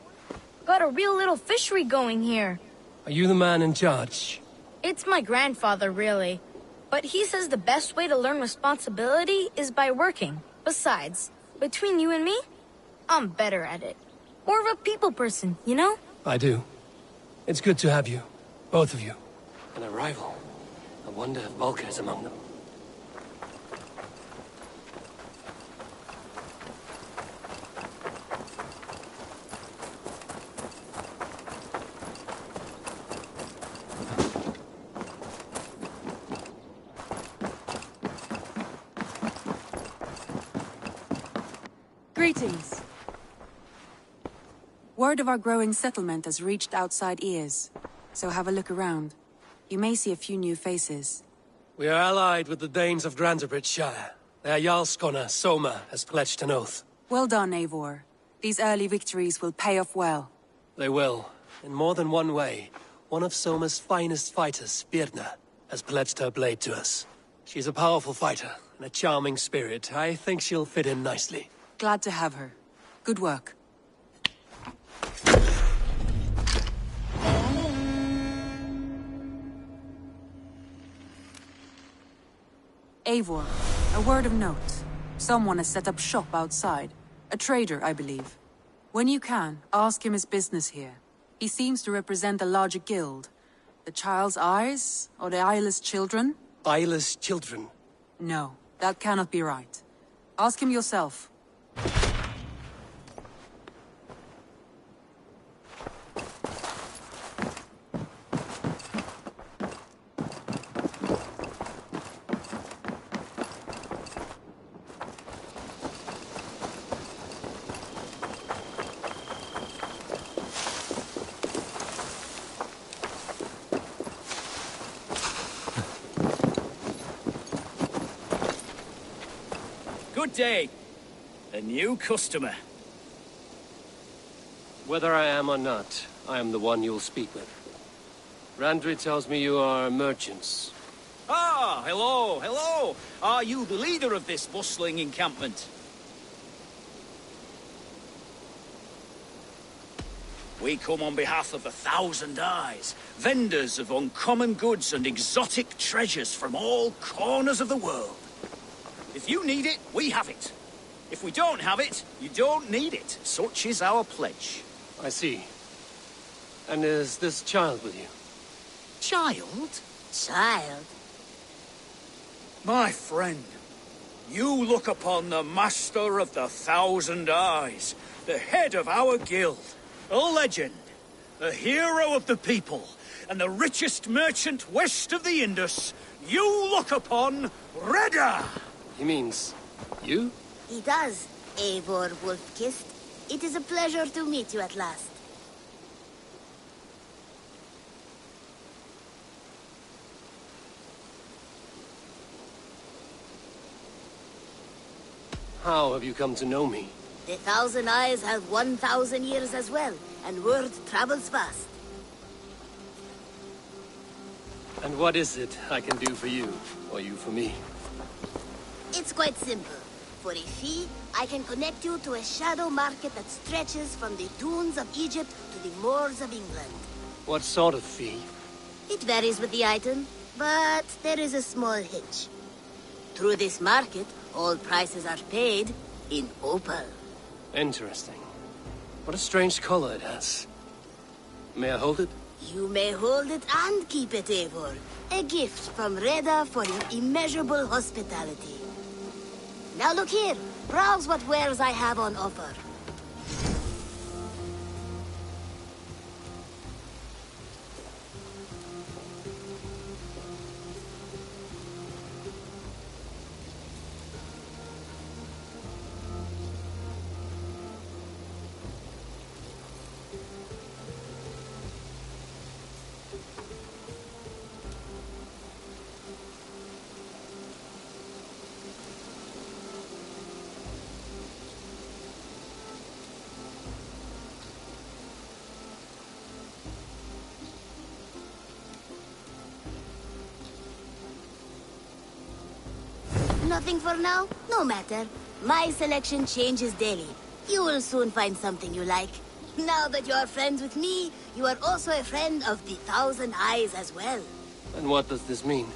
Got a real little fishery going here. Are you the man in charge? It's my grandfather, really. But he says the best way to learn responsibility is by working. Besides, between you and me, I'm better at it. More of a people person, you know? I do. It's good to have you. Both of you. An arrival. I wonder if Volker is among them. Greetings. Word of our growing settlement has reached outside ears, so have a look around. You may see a few new faces. We are allied with the Danes of Shire. Their Jarlskona, Soma, has pledged an oath. Well done, Eivor. These early victories will pay off well. They will. In more than one way. One of Soma's finest fighters, Birna, has pledged her blade to us. She's a powerful fighter, and a charming spirit. I think she'll fit in nicely. Glad to have her. Good work. Eivor, a word of note. Someone has set up shop outside. A trader, I believe. When you can, ask him his business here. He seems to represent a larger guild. The Child's Eyes? Or the Eyeless Children? Eyeless Children? No, that cannot be right. Ask him yourself. Good day. A new customer. Whether I am or not, I am the one you'll speak with. Randri tells me you are merchants. Ah, hello, hello. Are you the leader of this bustling encampment? We come on behalf of 1,000 Eyes, vendors of uncommon goods and exotic treasures from all corners of the world. If you need it, we have it. If we don't have it, you don't need it. Such is our pledge. I see. And is this child with you? Child? Child? My friend, you look upon the master of the 1,000 Eyes, the head of our guild, a legend, a hero of the people, and the richest merchant west of the Indus. You look upon Reda! He means you? He does, Eivor Wolf-Kissed. It is a pleasure to meet you at last. How have you come to know me? The 1,000 Eyes have 1,000 years as well, and word travels fast. And what is it I can do for you, or you for me? It's quite simple. For a fee, I can connect you to a shadow market that stretches from the dunes of Egypt to the moors of England. What sort of fee? It varies with the item, but there is a small hitch. Through this market, all prices are paid in opal. Interesting. What a strange color it has. May I hold it? You may hold it and keep it, Eivor. A gift from Reda for your immeasurable hospitality. Now look here. Browse what wares I have on offer. Nothing for now? No matter. My selection changes daily. You will soon find something you like. Now that you are friends with me, you are also a friend of the 1,000 Eyes as well. And what does this mean?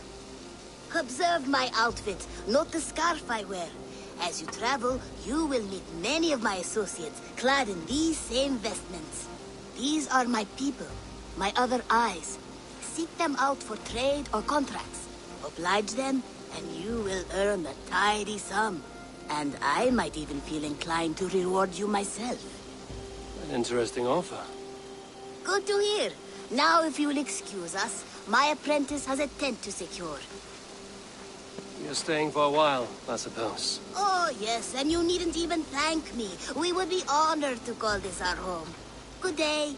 Observe my outfit, note the scarf I wear. As you travel, you will meet many of my associates, clad in these same vestments. These are my people, my other eyes. Seek them out for trade or contracts. Oblige them, and you will earn a tidy sum. And I might even feel inclined to reward you myself. An interesting offer. Good to hear. Now, if you will excuse us, my apprentice has a tent to secure. You're staying for a while, I suppose. Oh, yes, and you needn't even thank me. We would be honored to call this our home. Good day.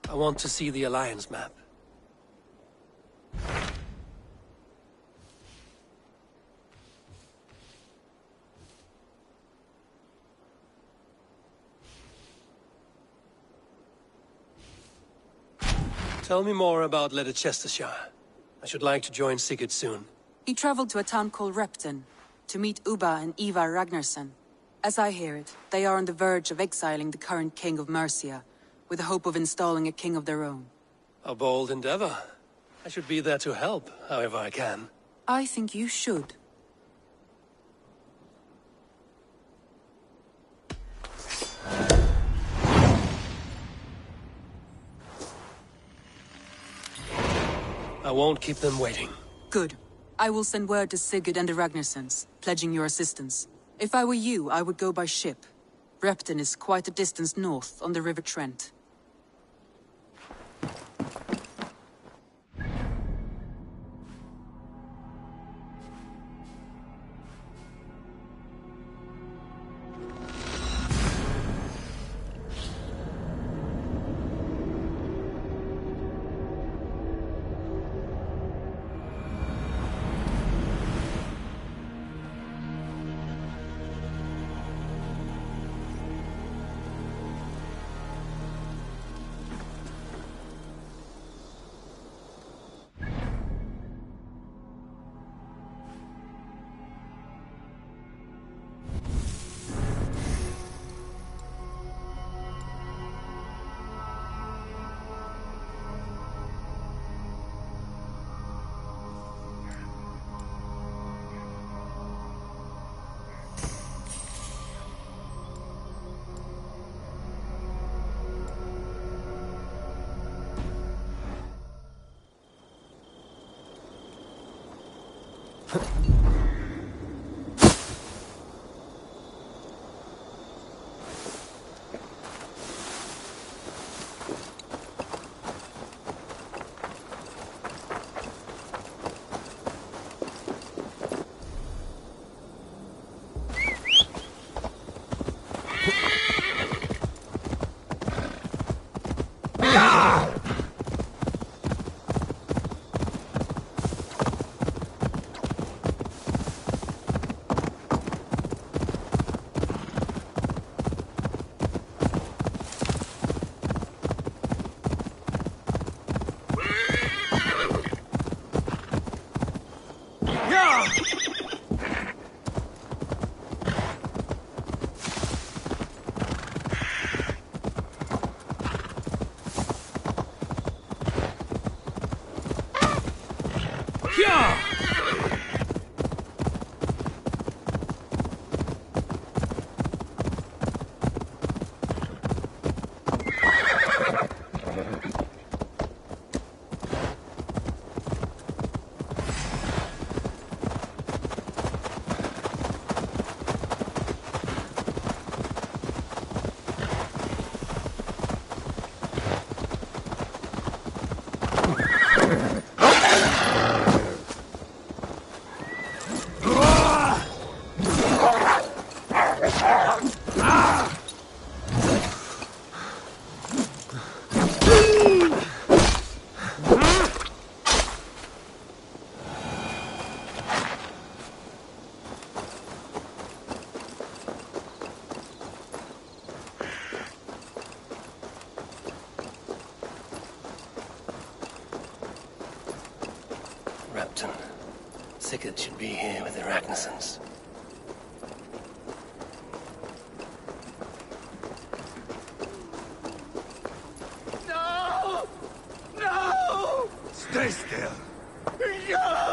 I want to see the Alliance map. Tell me more about Leicestershire. I should like to join Sigurd soon. He traveled to a town called Repton to meet Ubba and Ivar Ragnarsson. As I hear it, they are on the verge of exiling the current king of Mercia, with the hope of installing a king of their own. A bold endeavor. I should be there to help, however I can. I think you should. I won't keep them waiting. Good. I will send word to Sigurd and the Ragnarssons, pledging your assistance. If I were you, I would go by ship. Repton is quite a distance north, on the River Trent. Repton. Sigurd should be here with the Ragnarssons. No! No! Stay still. No!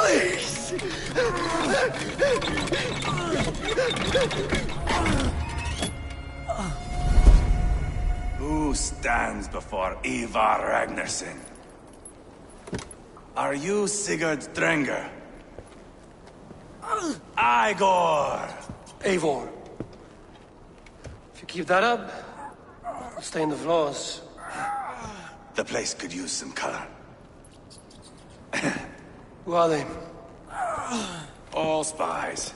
Please! Who stands before Ivar Ragnarsson? Are you Sigurd Drenger? Igor! Eivor. If you keep that up, I'll stain the floors. The place could use some color. Who are they? All spies.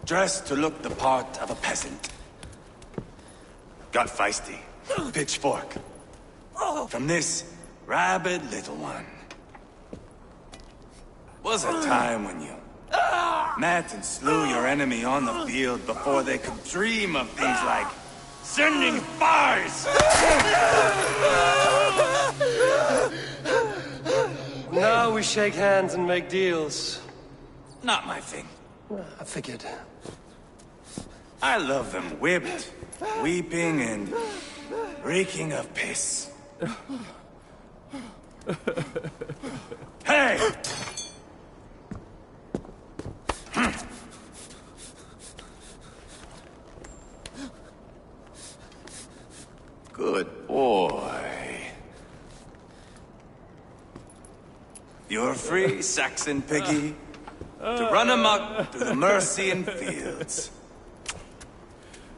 Dressed to look the part of a peasant. Got feisty. Pitchfork. From this rabid little one. Was a time when you met and slew your enemy on the field before they could dream of things like sending spies! Now we shake hands and make deals. Not my thing. I figured. I love them whipped, weeping, and reeking of piss. Hey! Good boy. You're free, Saxon piggy, to run amok through the Mercian fields.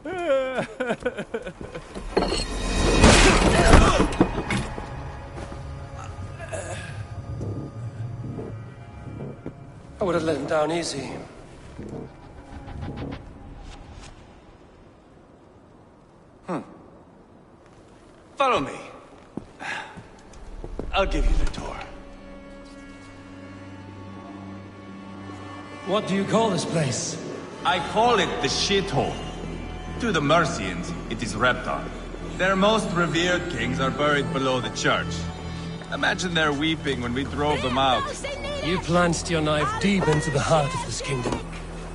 I would have let him down easy. Follow me. I'll give you the tour. What do you call this place? I call it the shithole. To the Mercians, it is Reptar. Their most revered kings are buried below the church. Imagine their weeping when we drove them out. You plunged your knife deep into the heart of this kingdom.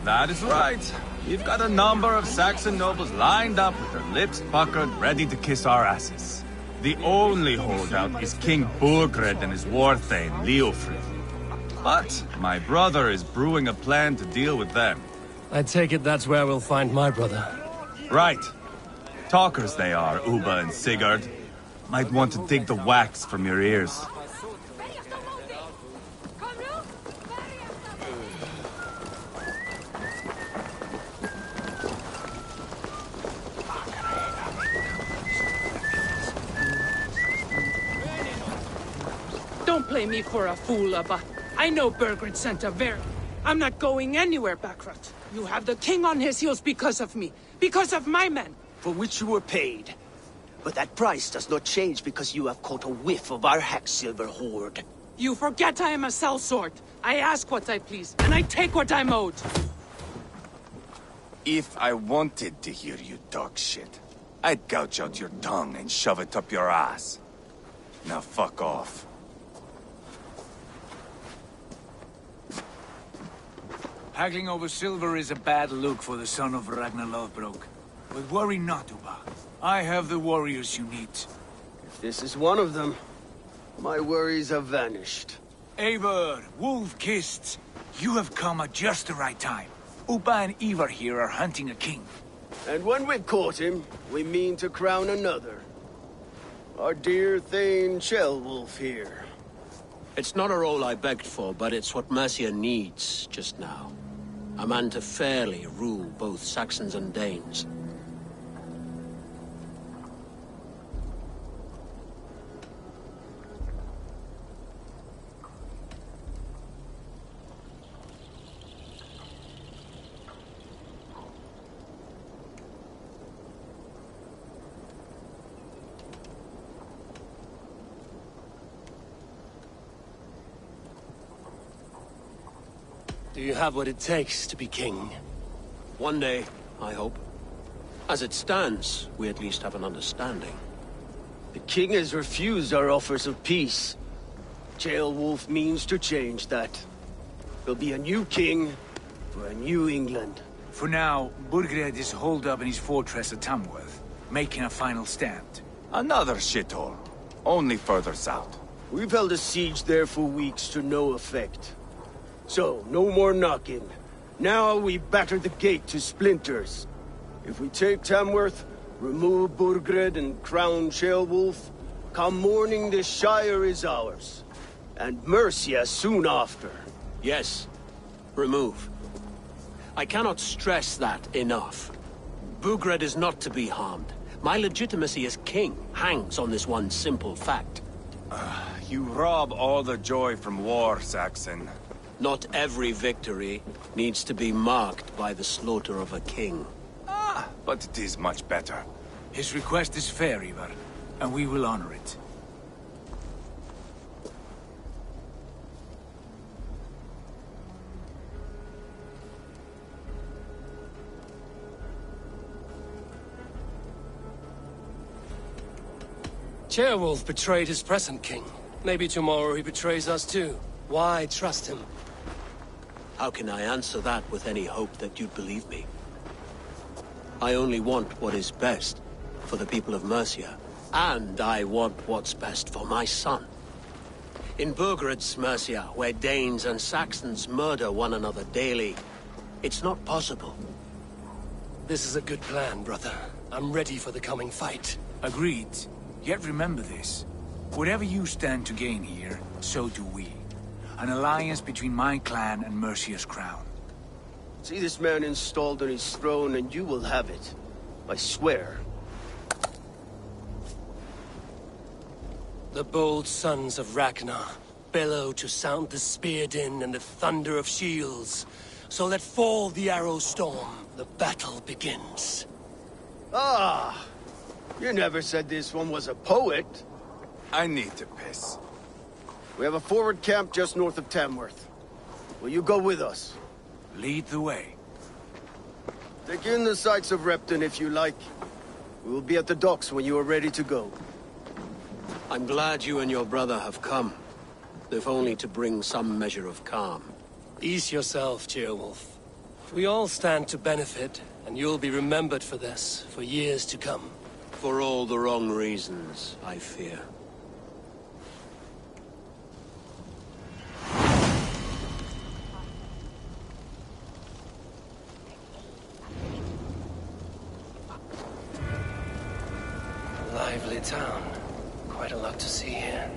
That is right. We've got a number of Saxon nobles lined up with their lips puckered, ready to kiss our asses. The only holdout is King Burgred and his war thane, Leofrid. But my brother is brewing a plan to deal with them. I take it that's where we'll find my brother. Right. Talkers they are, Uba and Sigurd. Might want to dig the wax from your ears. Don't play me for a fool, Abba. I know Burgred sent a very... I'm not going anywhere, Backrot. You have the king on his heels because of me. Because of my men. For which you were paid. But that price does not change because you have caught a whiff of our Hacksilver hoard. You forget I am a sellsword. I ask what I please, and I take what I'm owed. If I wanted to hear you talk shit, I'd gouge out your tongue and shove it up your ass. Now fuck off. Haggling over silver is a bad look for the son of Ragnar Lothbrok. But worry not, Uba. I have the warriors you need. If this is one of them, my worries have vanished. Eivor, Wolf-Kissed, you have come at just the right time. Uba and Ivar here are hunting a king. And when we've caught him, we mean to crown another. Our dear Thane Ceolwulf here. It's not a role I begged for, but it's what Mercia needs just now. A man to fairly rule both Saxons and Danes. Do you have what it takes to be king? One day, I hope. As it stands, we at least have an understanding. The king has refused our offers of peace. Ceolwulf means to change that. There'll be a new king for a new England. For now, Burgred is holed up in his fortress at Tamworth, making a final stand. Another shithole. Only further south. We've held a siege there for weeks to no effect. So, no more knocking. Now we batter the gate to splinters. If we take Tamworth, remove Burgred and crown Ceolwulf, come morning the Shire is ours. And Mercia soon after. Yes, remove. I cannot stress that enough. Burgred is not to be harmed. My legitimacy as king hangs on this one simple fact. You rob all the joy from war, Saxon. Not every victory needs to be marked by the slaughter of a king. But it is much better. His request is fair, Ivar, and we will honor it. Ceolwulf betrayed his present king. Maybe tomorrow he betrays us too. Why trust him? How can I answer that with any hope that you'd believe me? I only want what is best for the people of Mercia, and I want what's best for my son. In Burgred's Mercia, where Danes and Saxons murder one another daily, it's not possible. This is a good plan, brother. I'm ready for the coming fight. Agreed. Yet remember this. Whatever you stand to gain here, so do we. An alliance between my clan and Mercia's crown. See this man installed on his throne and you will have it. I swear. The bold sons of Ragnar bellow to sound the spear din and the thunder of shields. So let fall the arrow storm. The battle begins. Ah! You never said this one was a poet. I need to piss. We have a forward camp just north of Tamworth. Will you go with us? Lead the way. Take in the sights of Repton if you like. We will be at the docks when you are ready to go. I'm glad you and your brother have come, if only to bring some measure of calm. Ease yourself, Ceolwulf. We all stand to benefit, and you'll be remembered for this, for years to come. For all the wrong reasons, I fear. Lively town. Quite a lot to see here.